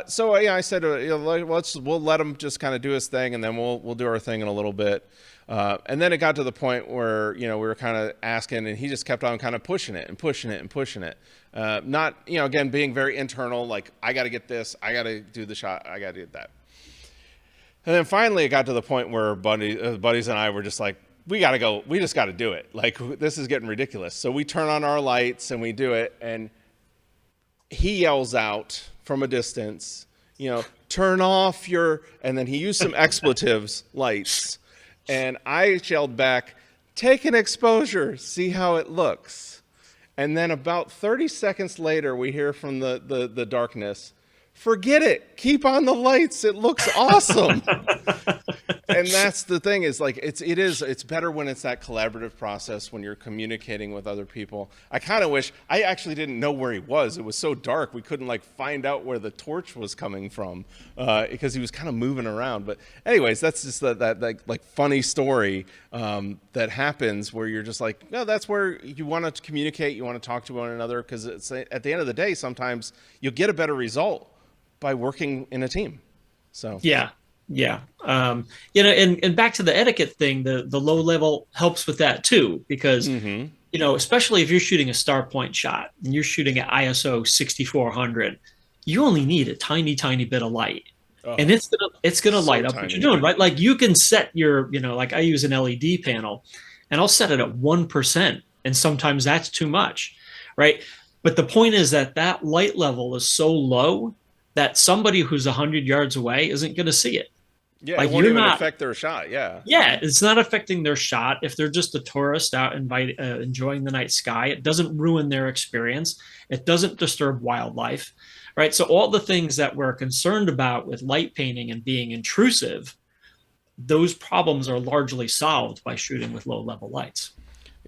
So I said, we'll let him just kind of do his thing, and then we'll do our thing in a little bit. And then it got to the point where, we were kind of asking, and he just kept on kind of pushing it and pushing it and pushing it. Not, again, being very internal, like, I got to get this, I got to do the shot, I got to do that. And then finally it got to the point where buddies and I were just like, we got to go, we just got to do it. Like, this is getting ridiculous. So we turn on our lights and we do it, and he yells out from a distance, turn off your, and then he used some expletives, lights. And I yelled back, take an exposure, see how it looks. And then about 30 seconds later, we hear from the darkness, forget it, keep on the lights, it looks awesome. And that's the thing, is like, it's better when it's that collaborative process, when you're communicating with other people. I kind of wish, I actually didn't know where he was. It was so dark, we couldn't find out where the torch was coming from, because he was kind of moving around. But anyways, that's just that funny story that happens, where you're just like, no, that's where you want to communicate, you want to talk to one another, because it's, at the end of the day, sometimes you'll get a better result by working in a team. So yeah. And back to the etiquette thing, the low level helps with that too, because especially if you're shooting a star point shot and you're shooting at ISO 6400, you only need a tiny bit of light, and it's gonna light up what you're doing, right? Like, you can set your, like, I use an LED panel, and I'll set it at 1%, and sometimes that's too much, right? But the point is that light level is so low that somebody who's 100 yards away isn't going to see it. Yeah, it won't even affect their shot. Yeah, it's not affecting their shot. If they're just a tourist out enjoying the night sky, it doesn't ruin their experience. It doesn't disturb wildlife, right? So all the things that we're concerned about with light painting and being intrusive, those problems are largely solved by shooting with low-level lights.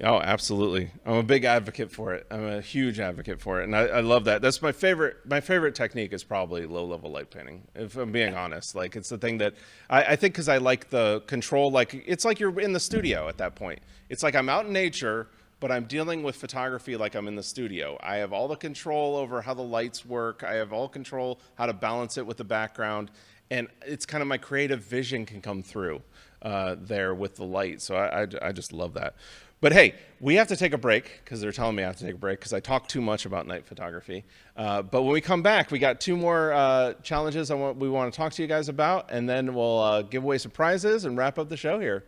Oh, absolutely. I'm a big advocate for it. I'm a huge advocate for it. And I love that. That's my favorite technique is probably low-level light painting, if I'm being honest. Like, it's the thing that I think, because I like the control. Like, it's like you're in the studio at that point. It's like I'm out in nature, but I'm dealing with photography like I'm in the studio. I have all the control over how the lights work. I have all control how to balance it with the background. And it's kind of my creative vision can come through there with the light. So I just love that. But hey, we have to take a break because they're telling me I have to take a break because I talk too much about night photography. But when we come back, we got 2 more challenges we want to talk to you guys about, and then we'll give away some prizes and wrap up the show here.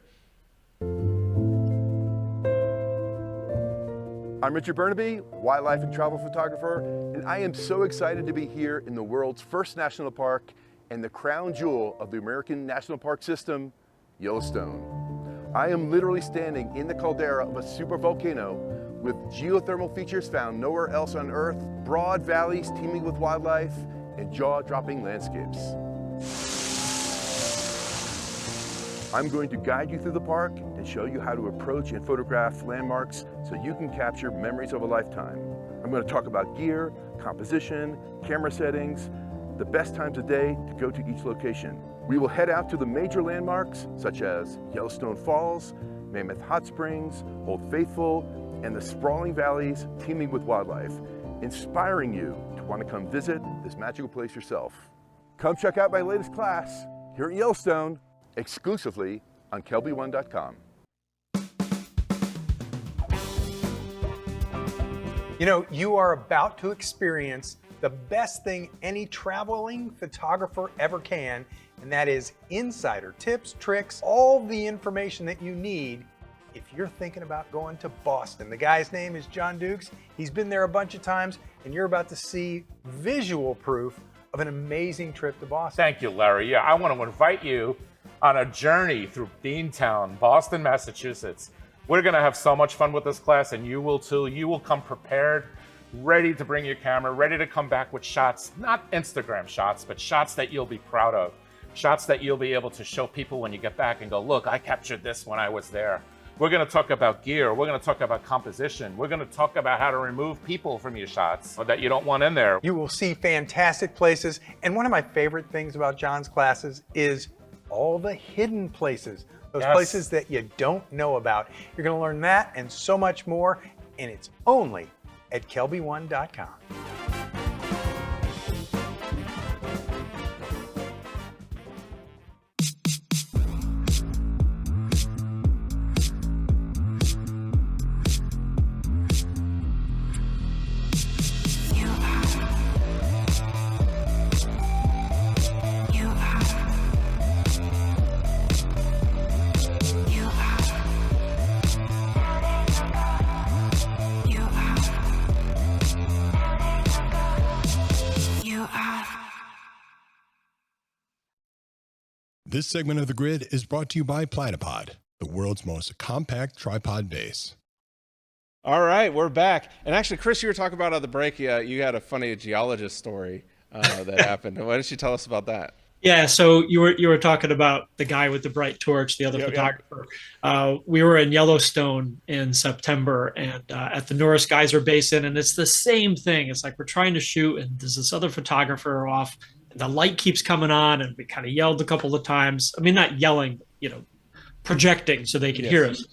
I'm Richard Burnaby, wildlife and travel photographer, and I am so excited to be here in the world's first national park and the crown jewel of the American National Park System, Yellowstone. I am literally standing in the caldera of a supervolcano with geothermal features found nowhere else on Earth, broad valleys teeming with wildlife, and jaw-dropping landscapes. I'm going to guide you through the park and show you how to approach and photograph landmarks so you can capture memories of a lifetime. I'm going to talk about gear, composition, camera settings, the best times of day to go to each location. We will head out to the major landmarks such as Yellowstone Falls, Mammoth Hot Springs, Old Faithful, and the sprawling valleys teeming with wildlife, inspiring you to want to come visit this magical place yourself. Come check out my latest class here at Yellowstone, exclusively on KelbyOne.com. You know, you are about to experience the best thing any traveling photographer ever can, and that is insider tips, tricks, all the information that you need if you're thinking about going to Boston. The guy's name is John Dukes. He's been there a bunch of times, and you're about to see visual proof of an amazing trip to Boston. Thank you, Larry. Yeah, I want to invite you on a journey through Beantown, Boston, Massachusetts. We're going to have so much fun with this class, and you will too. You will come prepared, ready to bring your camera, ready to come back with shots, not Instagram shots, but shots that you'll be proud of, shots that you'll be able to show people when you get back and go, look, I captured this when I was there. We're going to talk about gear. We're going to talk about composition. We're going to talk about how to remove people from your shots that you don't want in there. You will see fantastic places, and one of my favorite things about John's classes is all the hidden places, those places that you don't know about. You're going to learn that and so much more, and it's only at KelbyOne.com. This segment of The Grid is brought to you by Platypod, the world's most compact tripod base. All right, we're back. And actually, Chris, you were talking about on the break, you had a funny geologist story that happened. Why don't you tell us about that? Yeah, so you were talking about the guy with the bright torch, the other photographer. We were in Yellowstone in September and at the Norris Geyser Basin, and it's the same thing. It's like we're trying to shoot, and there's this other photographer off. The light keeps coming on, and we kind of yelled a couple of times. I mean, not yelling, projecting so they could hear us.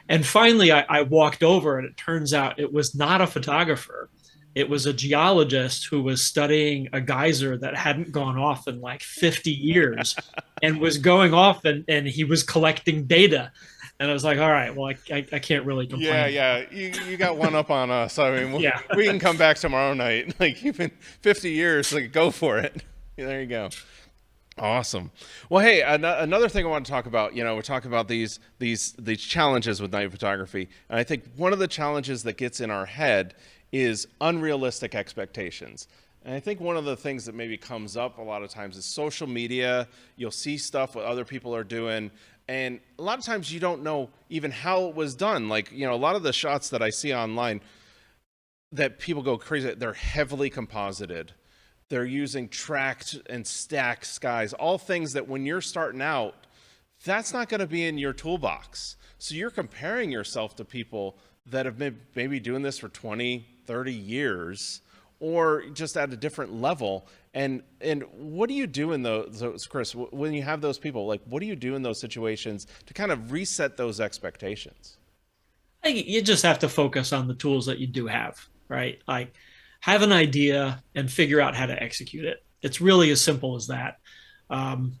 And finally, I walked over, and it turns out it was not a photographer. It was a geologist who was studying a geyser that hadn't gone off in like 50 years and was going off, and he was collecting data. And I was like, all right, well, I can't really complain. Yeah. You got one up on us. I mean, we can come back tomorrow night. Like, you've been 50 years, like, go for it. There you go. Awesome. Well, hey, another thing I want to talk about, we're talking about these challenges with night photography. And I think one of the challenges that gets in our head is unrealistic expectations. And I think one of the things that maybe comes up a lot of times is social media. You'll see stuff what other people are doing, and a lot of times you don't know even how it was done. Like, a lot of the shots that I see online that people go crazy, they're heavily composited. They're using tracked and stacked skies, all things that when you're starting out, that's not going to be in your toolbox. So you're comparing yourself to people that have been maybe doing this for 20, 30 years, or just at a different level. And what do you do in those, Chris, when you have those people? Like, what do you do in those situations to kind of reset those expectations? I think you just have to focus on the tools that you do have, right? Like, have an idea and figure out how to execute it. It's really as simple as that. And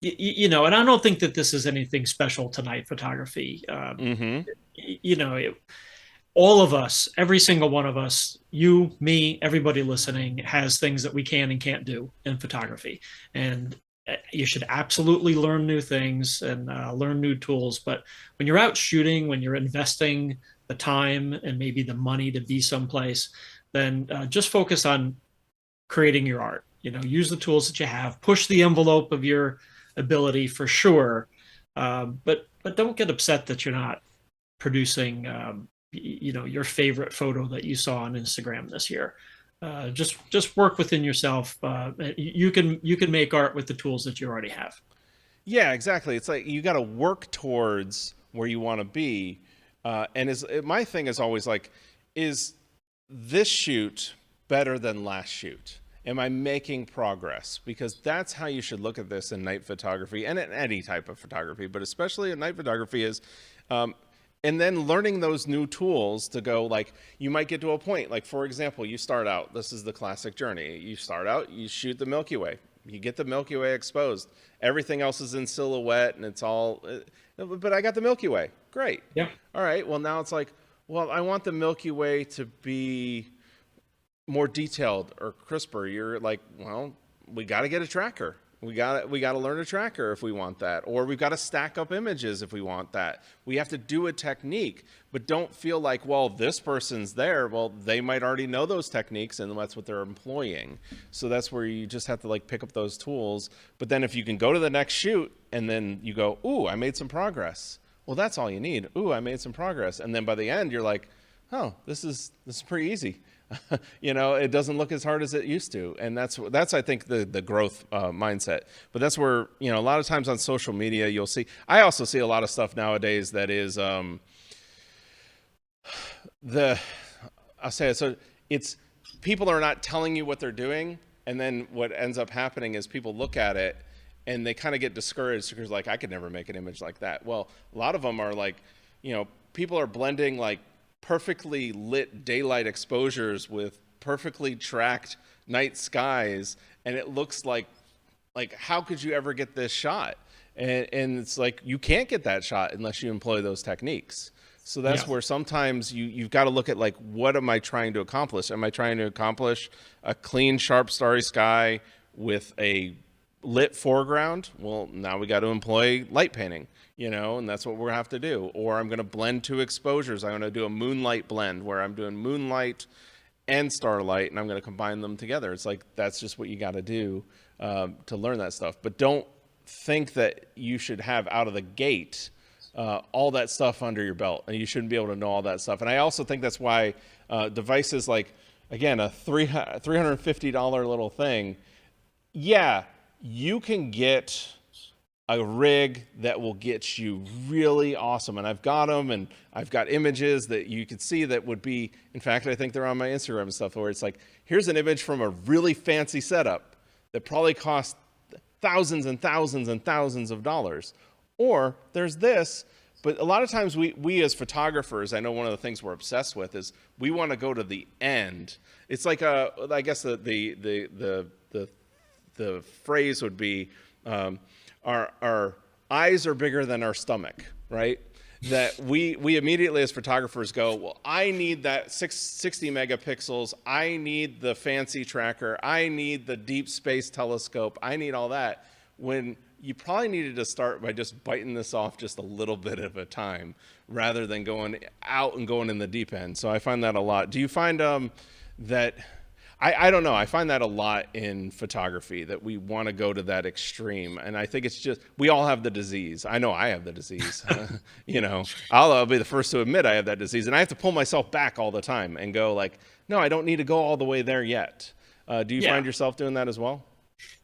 I don't think that this is anything special to night photography. you know, all of us, every single one of us, you, me, everybody listening, has things that we can and can't do in photography. And you should absolutely learn new things and learn new tools. But when you're out shooting, when you're investing the time and maybe the money to be someplace, then just focus on creating your art. You know, use the tools that you have, push the envelope of your ability for sure. But don't get upset that you're not producing you know, your favorite photo that you saw on Instagram this year. Just work within yourself. You can make art with the tools that you already have. Yeah, exactly. It's like you got to work towards where you want to be. My thing is always like, is this shoot better than last shoot? Am I making progress? Because that's how you should look at this in night photography and in any type of photography, but especially in night photography is, and then learning those new tools to go, like, you might get to a point, like, for example, you start out, this is the classic journey. You start out, you shoot the Milky Way. You get the Milky Way exposed. Everything else is in silhouette and it's all, but I got the Milky Way. Great. Yeah. All right. Well, now it's like, well, I want the Milky Way to be more detailed or crisper. You're like, well, we got to get a tracker. We got to learn a tracker if we want that, or we've got to stack up images if we want that. We have to do a technique, but don't feel like, well, this person's there. Well, they might already know those techniques and that's what they're employing. So that's where you just have to like pick up those tools. But then if you can go to the next shoot and then you go, ooh, I made some progress. Well, that's all you need. Ooh, I made some progress. And then by the end, you're like, oh, this is pretty easy. You know, it doesn't look as hard as it used to. And that's I think the growth mindset. But that's where, you know, a lot of times on social media, you'll see, I also see a lot of stuff nowadays that is, I'll say it. So it's people are not telling you what they're doing. And then what ends up happening is people look at it and they kind of get discouraged because like, I could never make an image like that. Well, a lot of them are like, you know, people are blending like perfectly lit daylight exposures with perfectly tracked night skies, and it looks like how could you ever get this shot? And it's like you can't get that shot unless you employ those techniques. So that's where sometimes you've got to look at like, what am I trying to accomplish? Am I trying to accomplish a clean, sharp, starry sky with a lit foreground? Well, now we got to employ light painting, you know, and that's what we'll have to do. Or I'm going to blend two exposures. I'm going to do a moonlight blend where I'm doing moonlight and starlight, and I'm going to combine them together. It's like, that's just what you got to do to learn that stuff. But don't think that you should have out of the gate all that stuff under your belt, and you shouldn't be able to know all that stuff. And I also think that's why devices like, again, a $350 little thing, yeah, you can get a rig that will get you really awesome. And I've got them, and I've got images that you could see that would be, in fact, I think they're on my Instagram and stuff, where it's like, here's an image from a really fancy setup that probably cost thousands and thousands and thousands of dollars. Or there's this, but a lot of times we as photographers, I know one of the things we're obsessed with is we want to go to the end. It's like I guess the phrase would be, our eyes are bigger than our stomach, right? That we immediately as photographers go, well, I need that 60 megapixels. I need the fancy tracker. I need the deep space telescope. I need all that. When you probably needed to start by just biting this off just a little bit at a time rather than going out and going in the deep end. So I find that a lot. Do you find that... I don't know. I find that a lot in photography, that we want to go to that extreme. And I think it's just, we all have the disease. I know I have the disease. You know, I'll be the first to admit I have that disease. And I have to pull myself back all the time and go like, no, I don't need to go all the way there yet. Do you find yourself doing that as well?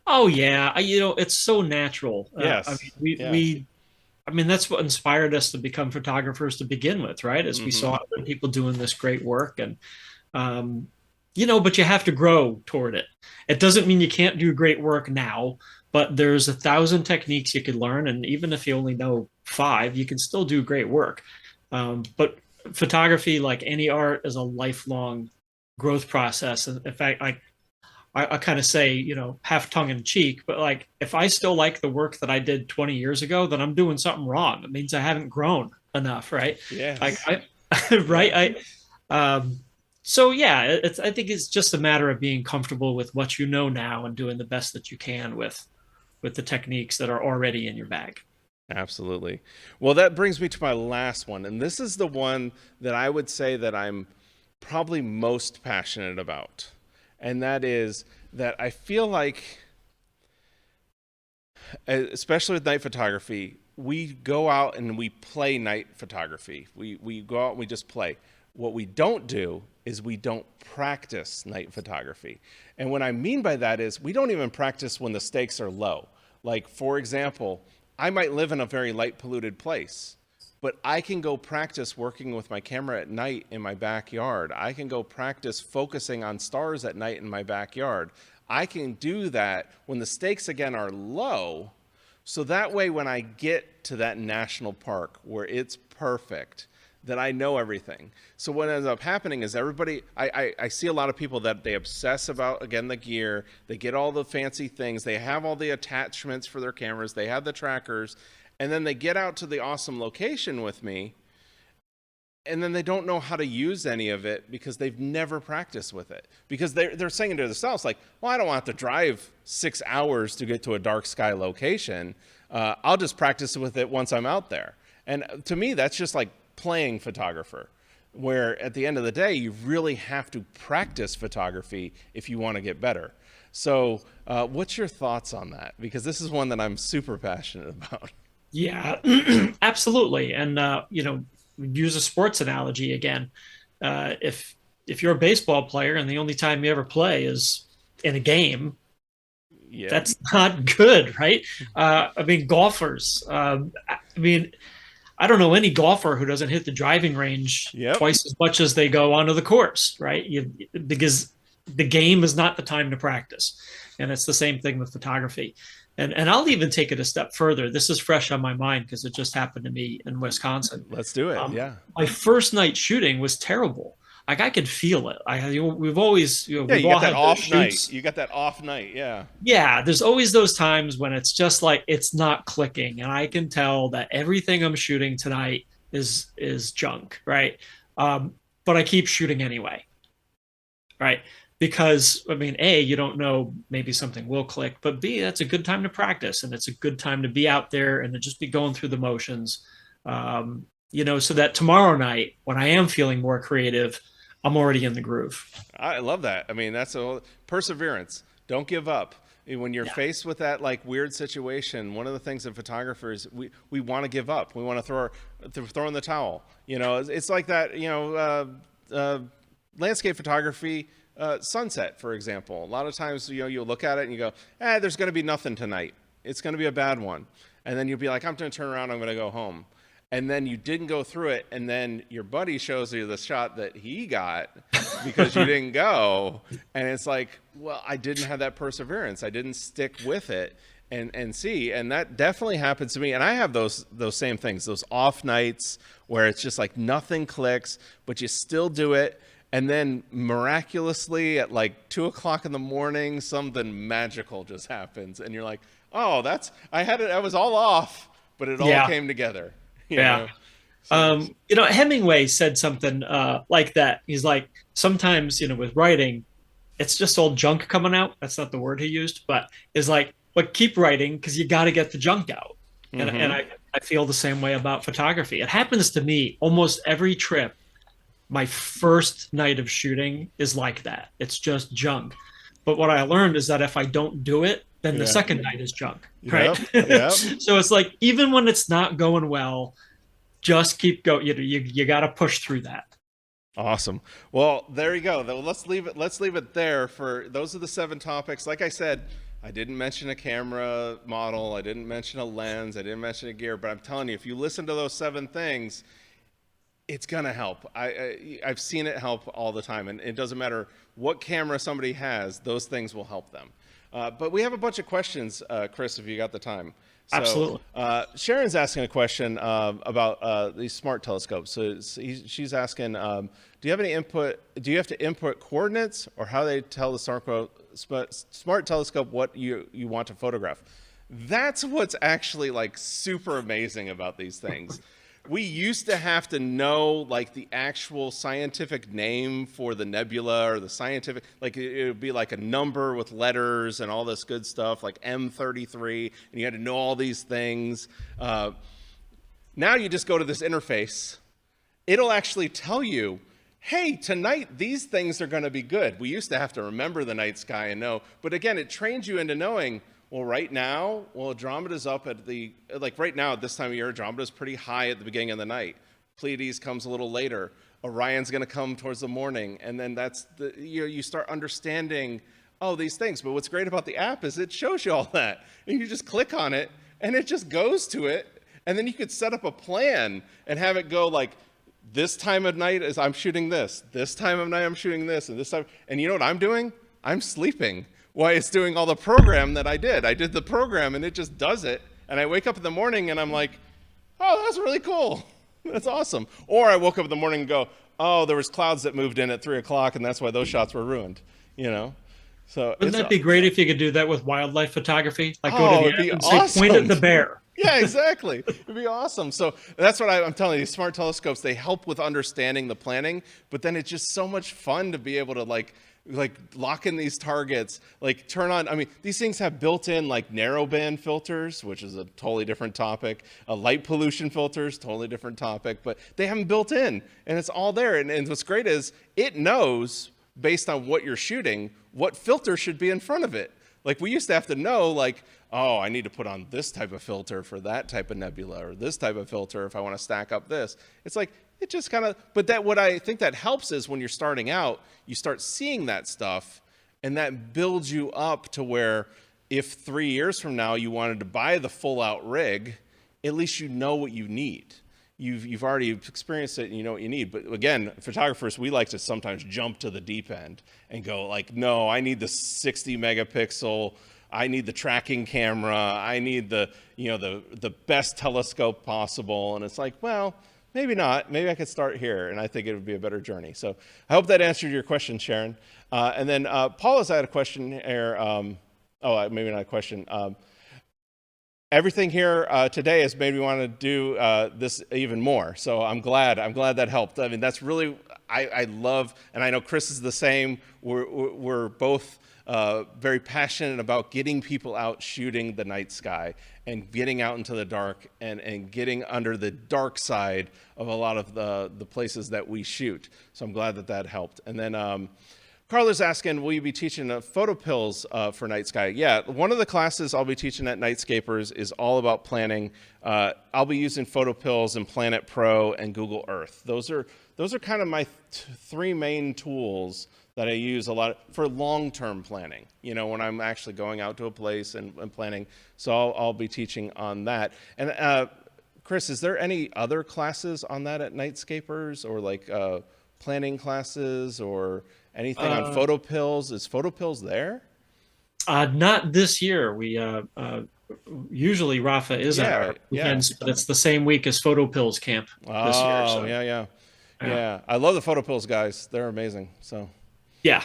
Oh, yeah. You know, it's so natural. Yes. I mean, that's what inspired us to become photographers to begin with, right? As we saw other people doing this great work. And, you know, but you have to grow toward it. It doesn't mean you can't do great work now, but there's 1,000 techniques you could learn. And even if you only know 5, you can still do great work. But photography, like any art, is a lifelong growth process. And in fact, I kind of say, you know, half tongue in cheek, but like, if I still like the work that I did 20 years ago, then I'm doing something wrong. It means I haven't grown. enough, right? Yes. Right. So yeah, I think it's just a matter of being comfortable with what you know now and doing the best that you can with the techniques that are already in your bag. Absolutely. Well, that brings me to my last one. And this is the one that I would say that I'm probably most passionate about. And that is that I feel like, especially with night photography, we go out and we play night photography. We go out and we just play. What we don't do is we don't practice night photography. And what I mean by that is we don't even practice when the stakes are low. Like, for example, I might live in a very light polluted place, but I can go practice working with my camera at night in my backyard. I can go practice focusing on stars at night in my backyard. I can do that when the stakes again are low. So that way, when I get to that national park where it's perfect, that I know everything. So what ends up happening is everybody, I see a lot of people that they obsess about, again, the gear. They get all the fancy things. They have all the attachments for their cameras. They have the trackers. And then they get out to the awesome location with me. And then they don't know how to use any of it because they've never practiced with it. Because they're saying to themselves, like, well, I don't want to drive 6 hours to get to a dark sky location. I'll just practice with it once I'm out there. And to me, that's just like playing photographer, where at the end of the day, you really have to practice photography if you want to get better. So what's your thoughts on that? Because this is one that I'm super passionate about. Yeah, absolutely. And, use a sports analogy again. If you're a baseball player and the only time you ever play is in a game, yeah, that's not good, right? Golfers, I don't know any golfer who doesn't hit the driving range twice as much as they go onto the course, right? Because the game is not the time to practice. And it's the same thing with photography. And I'll even take it a step further. This is fresh on my mind because it just happened to me in Wisconsin. Let's do it. Yeah. My first night shooting was terrible. Like, I could feel it. We've always, you got that off night. You got that off night. Yeah. Yeah. There's always those times when it's just like, it's not clicking. And I can tell that everything I'm shooting tonight is junk. Right. But I keep shooting anyway. Right. Because, A, you don't know, maybe something will click, but B, that's a good time to practice. And it's a good time to be out there and to just be going through the motions, so that tomorrow night, when I am feeling more creative, I'm already in the groove. I love that. That's a perseverance. Don't give up. When you're faced with that like weird situation, one of the things in photographers, we want to give up. We want to throw in the towel. It's like that, landscape photography, sunset, for example. A lot of times, you look at it and you go, there's going to be nothing tonight. It's going to be a bad one. And then you'll be like, I'm going to turn around, I'm going to go home. And then you didn't go through it. And then your buddy shows you the shot that he got because you didn't go. And it's like, well, I didn't have that perseverance. I didn't stick with it and see. And that definitely happens to me. And I have those same things, those off nights where it's just like nothing clicks, but you still do it. And then miraculously at like 2 o'clock in the morning, something magical just happens. And you're like, oh, I was all off, but it all came together. You know? Hemingway said something like that. He's like, sometimes, with writing, it's just all junk coming out. That's not the word he used, but is like, but keep writing because you got to get the junk out. And I feel the same way about photography. It happens to me almost every trip. My first night of shooting is like that. It's just junk. But what I learned is that if I don't do it, then the second night is junk. Right. Yep. So it's like, even when it's not going well, just keep going. You got to push through that. Awesome. Well, there you go. Let's leave it there. For those are the 7 topics. Like I said, I didn't mention a camera model. I didn't mention a lens. I didn't mention a gear, but I'm telling you, if you listen to those 7 things, it's going to help. I've seen it help all the time. And it doesn't matter what camera somebody has, those things will help them. But we have a bunch of questions, Chris, if you got the time. So, absolutely. Sharon's asking a question about these smart telescopes. So she's asking, do you have any input? Do you have to input coordinates, or how they tell the smart telescope what you want to photograph? That's what's actually like super amazing about these things. We used to have to know like the actual scientific name for the nebula, or the scientific, like it would be like a number with letters and all this good stuff, like M33, and you had to know all these things. Now you just go to this interface. It'll actually tell you, hey, tonight these things are going to be good. We used to have to remember the night sky and know, but again, it trains you into knowing, well, right now, Andromeda's up at like right now at this time of year, Andromeda's pretty high at the beginning of the night. Pleiades comes a little later. Orion's going to come towards the morning. And then you start understanding, these things. But what's great about the app is it shows you all that. And you just click on it and it just goes to it. And then you could set up a plan and have it go like, this time of night is I'm shooting this. This time of night I'm shooting this. And this time, and you know what I'm doing? I'm sleeping. Why it's doing all the program that I did. I did the program and it just does it. And I wake up in the morning and I'm like, oh, that's really cool. That's awesome. Or I woke up in the morning and go, oh, there was clouds that moved in at 3 o'clock and that's why those shots were ruined, So wouldn't that be great if you could do that with wildlife photography? Like go to it'd the be app and awesome. say, point at the bear. Yeah, exactly. It'd be awesome. So that's what I'm telling you. Smart telescopes, they help with understanding the planning, but then it's just so much fun to be able to like lock in these targets, like turn on, these things have built-in like narrowband filters, which is a totally different topic, light pollution filters, totally different topic, but they have them built in and it's all there. And what's great is it knows based on what you're shooting, what filter should be in front of it. Like we used to have to know like, oh, I need to put on this type of filter for that type of nebula, or this type of filter if I want to stack up this. It's like, it just kind of, but what I think that helps is when you're starting out, you start seeing that stuff and that builds you up to where if 3 years from now you wanted to buy the full out rig, at least you know what you need. You've already experienced it and you know what you need. But again, photographers, we like to sometimes jump to the deep end and go like, no, I need the 60 megapixel, I need the tracking camera, I need the best telescope possible. And it's like, well, maybe not. Maybe I could start here, and I think it would be a better journey. So I hope that answered your question, Sharon. And then Paula's had a question here. Maybe not a question. Everything here today has made me want to do this even more. So I'm glad that helped. That's really, I love, and I know Chris is the same. We're both very passionate about getting people out shooting the night sky and getting out into the dark and getting under the dark side of a lot of the places that we shoot. So I'm glad that helped. And then Carla's asking, will you be teaching photo pills for night sky? Yeah, one of the classes I'll be teaching at Nightscapers is all about planning. I'll be using photo pills and Planet Pro and Google Earth. Those are kind of my three main tools that I use a lot for long-term planning, when I'm actually going out to a place and planning. So I'll be teaching on that. And Chris, is there any other classes on that at Nightscapers, or like planning classes or anything on photo pills? Is photo pills there? Not this year. We usually Rafa is at our weekends, but it's the same week as Photo Pills Camp this year. So. Yeah. I love the Photo Pills guys. They're amazing. So. Yeah.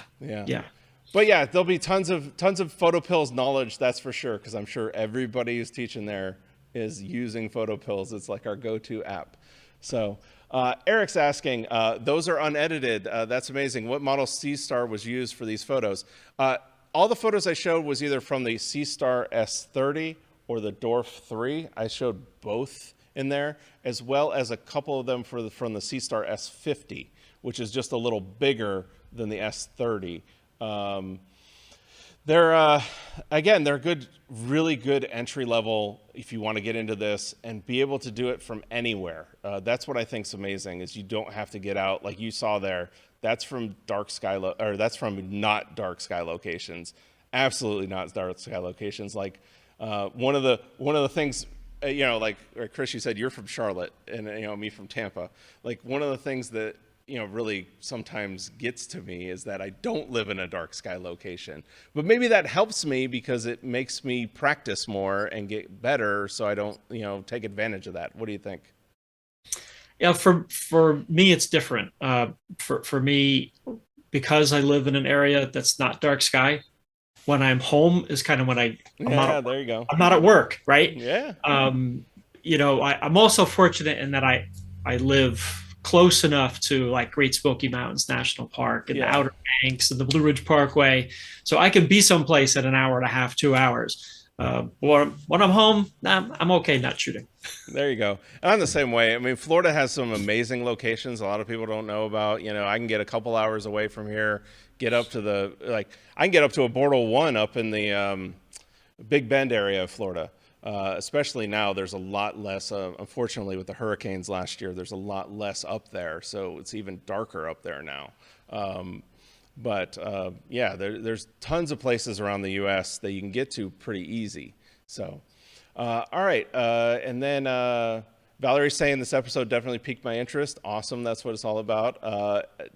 But yeah, there'll be tons of Photo Pills knowledge, that's for sure, because I'm sure everybody who's teaching there is using Photo Pills. It's like our go-to app. So Eric's asking, those are unedited. That's amazing. What model C-Star was used for these photos? All the photos I showed was either from the C-Star S30 or the Dwarf 3. I showed both in there, as well as a couple of them from the C-Star S50, which is just a little bigger than the S30. They're good, really good entry level if you want to get into this and be able to do it from anywhere. That's what I think is amazing, is you don't have to get out like you saw there. That's from that's from not dark sky locations. Absolutely not dark sky locations. Like one of the things, like Chris, you said you're from Charlotte, and me from Tampa. Like one of the things that really sometimes gets to me is that I don't live in a dark sky location. But maybe that helps me because it makes me practice more and get better, so I don't, take advantage of that. What do you think? Yeah, for me, it's different. For me, because I live in an area that's not dark sky, when I'm home is kind of when I'm not there you go. I'm not at work, right? Yeah. you know, I'm also fortunate in that I live close enough to like Great Smoky Mountains National Park and the Outer Banks and the Blue Ridge Parkway, so I can be someplace in an hour and a half, 2 hours. When I'm home, I'm okay not shooting. There you go. And I'm the same way. I mean, Florida has some amazing locations a lot of people don't know about. You know, I can get a couple hours away from here, get up to I can get up to a Bortle 1 up in the Big Bend area of Florida. Especially now, there's a lot less, unfortunately, with the hurricanes last year, there's a lot less up there. So it's even darker up there now. Yeah, there's tons of places around the U.S. that you can get to pretty easy. So, all right. And then Valerie's saying this episode definitely piqued my interest. Awesome. That's what it's all about.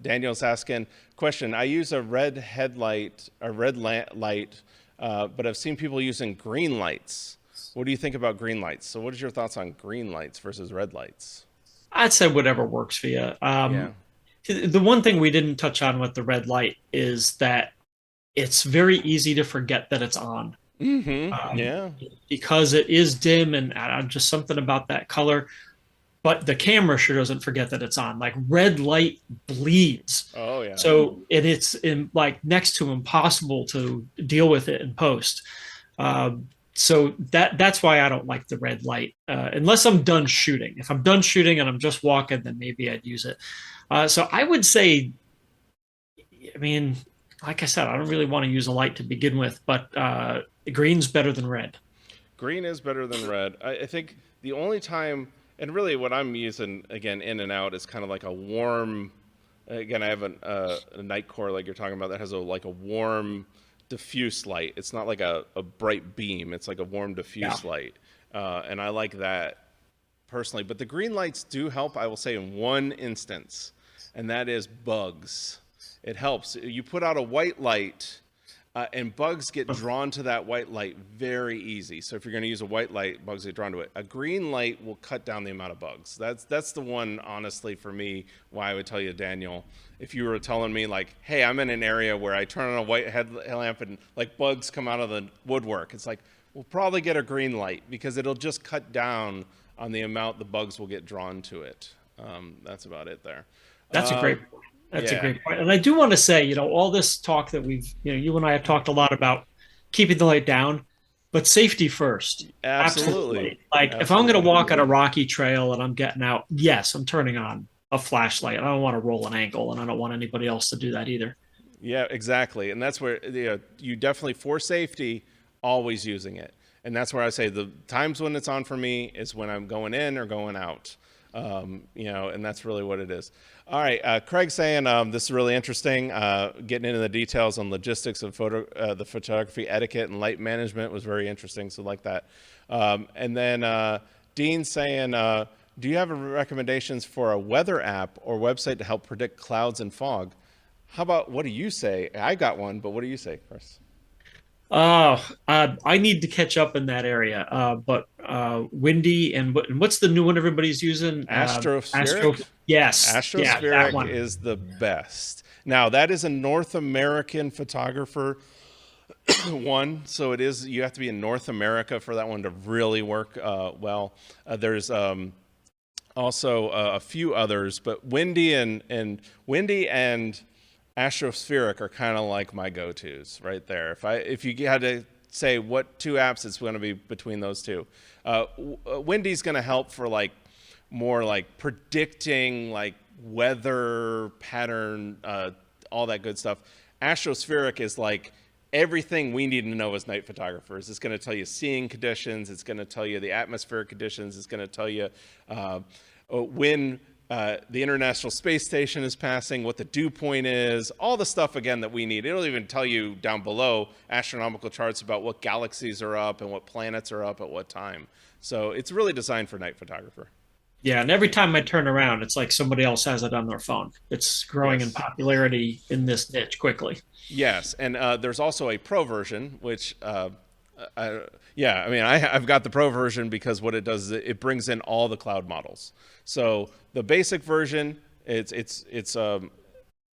Daniel's asking, question, I use a red headlight, a red light, but I've seen people using green lights. What do you think about green lights? So what is your thoughts on green lights versus red lights? I'd say whatever works for you. The one thing we didn't touch on with the red light is that it's very easy to forget that it's on. Because it is dim and just something about that color. But the camera sure doesn't forget that it's on. Like red light bleeds. Oh yeah. So it's like next to impossible to deal with it in post. So that's why I don't like the red light, unless I'm done shooting. If I'm done shooting and I'm just walking, then maybe I'd use it. So I would say, I mean, like I said, I don't really want to use a light to begin with, but green's better than red. Green is better than red. I think the only time, and really what I'm using, again, in and out, is kind of like a warm, again, I have a night core like you're talking about that has like a warm, diffuse light. It's not like a bright beam. It's like a warm diffuse light. And I like that personally. But the green lights do help, I will say, in one instance, and that is bugs. It helps. You put out a white light, and bugs get drawn to that white light very easy. So if you're going to use a white light, bugs get drawn to it. A green light will cut down the amount of bugs. That's the one, honestly, for me, why I would tell you, Daniel, if you were telling me like, hey, I'm in an area where I turn on a white headlamp and like bugs come out of the woodwork, it's like, we'll probably get a green light because it'll just cut down on the amount the bugs will get drawn to it. That's about it there. That's a great point. That's a great point. And I do want to say, you know, all this talk that you and I have talked a lot about keeping the light down, but safety first. Absolutely. Like if I'm going to walk on a rocky trail and I'm getting out, yes, I'm turning on a flashlight. I don't want to roll an angle, and I don't want anybody else to do that either. Yeah, exactly. And that's where you definitely, for safety, always using it. And that's where I say the times when it's on for me is when I'm going in or going out. And that's really what it is. All right, Craig's saying this is really interesting. Getting into the details on logistics of the photography etiquette and light management was very interesting. So like that. And then Dean's saying, do you have recommendations for a weather app or website to help predict clouds and fog? How about, what do you say? I got one, but what do you say, Chris? I need to catch up in that area. But Windy and what's the new one everybody's using? Astrospheric. Yes. Astrospheric is the best. Now that is a North American photographer one. So it is, you have to be in North America for that one to really work well. There's also a few others, but Windy and Astrospheric are kind of like my go-tos right there. If you had to say what two apps, it's going to be between those two. Windy's going to help for like more like predicting like weather pattern, all that good stuff. Astrospheric is like everything we need to know as night photographers. It's going to tell you seeing conditions. It's going to tell you the atmospheric conditions. It's going to tell you when the International Space Station is passing, what the dew point is, all the stuff, again, that we need. It'll even tell you down below astronomical charts about what galaxies are up and what planets are up at what time. So it's really designed for night photographer. Yeah, and every time I turn around, it's like somebody else has it on their phone. It's growing in popularity in this niche quickly. Yes, and there's also a pro version, which, I've got the pro version because what it does is it brings in all the cloud models. So the basic version, it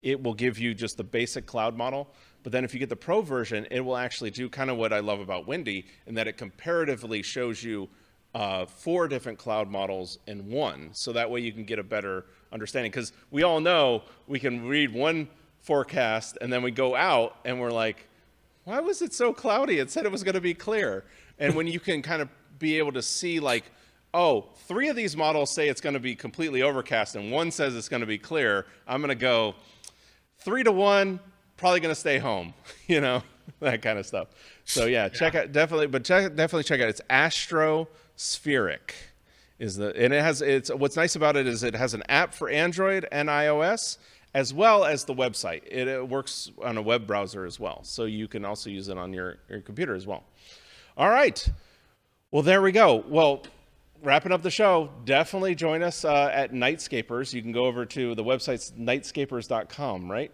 will give you just the basic cloud model. But then if you get the pro version, it will actually do kind of what I love about Windy, in that it comparatively shows you 4 different cloud models in one. So that way you can get a better understanding. Because we all know we can read one forecast and then we go out and we're like, why was it so cloudy? It said it was going to be clear. And when you can kind of be able to see like, oh, 3 of these models say it's going to be completely overcast and 1 says it's going to be clear, I'm going to go 3 to 1, probably going to stay home, you know, that kind of stuff. So yeah, check out definitely check out. It's Astrospheric and what's nice about it is it has an app for Android and iOS as well as the website. It works on a web browser as well. So you can also use it on your computer as well. All right. Well, there we go. Well, wrapping up the show, definitely join us at Nightscapers. You can go over to the website's nightscapers.com, right?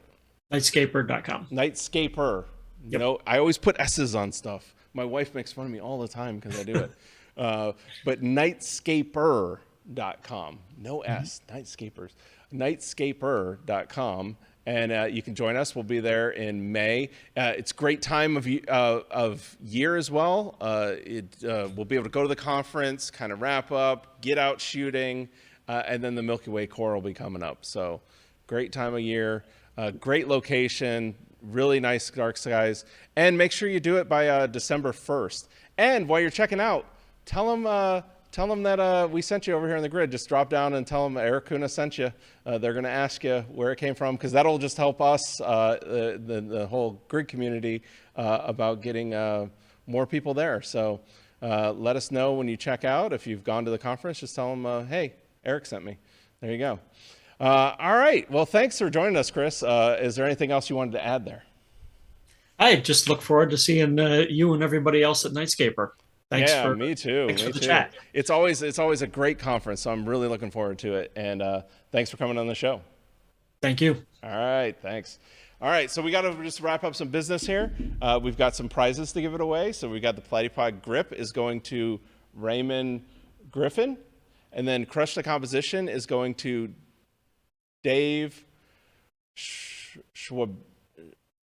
Nightscaper.com. Nightscaper. Yep. You know, I always put S's on stuff. My wife makes fun of me all the time because I do it. But nightscaper.com. No S, Nightscapers. Nightscaper.com. And you can join us. We'll be there in May. It's a great time of year as well. We'll be able to go to the conference, kind of wrap up, get out shooting, and then the Milky Way core will be coming up. So great time of year, great location, really nice dark skies. And make sure you do it by December 1st. And while you're checking out, tell them that we sent you over here on the grid. Just drop down and tell them Erik Kuna sent you. They're going to ask you where it came from, because that'll just help us, the whole grid community, about getting more people there. So let us know when you check out. If you've gone to the conference, just tell them, hey, Erik sent me. There you go. All right. Well, thanks for joining us, Chris. Is there anything else you wanted to add there? I just look forward to seeing you and everybody else at Nightscaper. Thanks me too. Thanks for the chat. It's always a great conference, so I'm really looking forward to it. And thanks for coming on the show. Thank you. All right, thanks. All right, so we got to just wrap up some business here. We've got some prizes to give it away. So we got the Platypod grip is going to Raymond Griffin, and then Crush the Composition is going to Dave Schwab.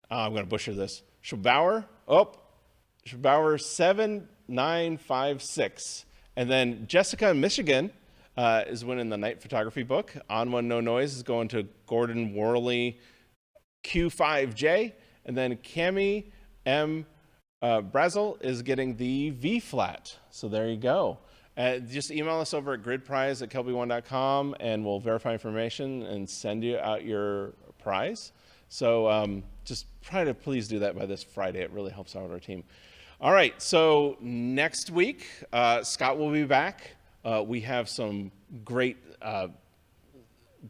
I'm going to butcher this. Schwabauer. Schwabauer 7956. And then Jessica in Michigan is winning the night photography book. On One No Noise is going to Gordon Worley Q5J. And then Cami M. Brazel is getting the V flat. So there you go. Just email us over at gridprize@KelbyOne.com and we'll verify information and send you out your prize. So just try to please do that by this Friday. It really helps out our team. All right, so next week, Scott will be back. We have some great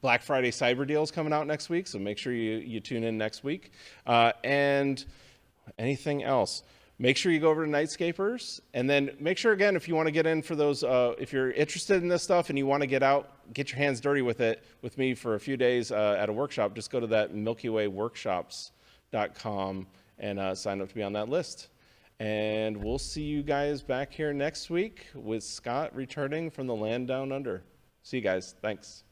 Black Friday cyber deals coming out next week, so make sure you tune in next week. And anything else, make sure you go over to Nightscapers, and then make sure, again, if you want to get in for those, if you're interested in this stuff and you want to get your hands dirty with it with me for a few days at a workshop, just go to that milkywayworkshops.com and sign up to be on that list. And we'll see you guys back here next week with Scott returning from the land down under. See you guys. Thanks.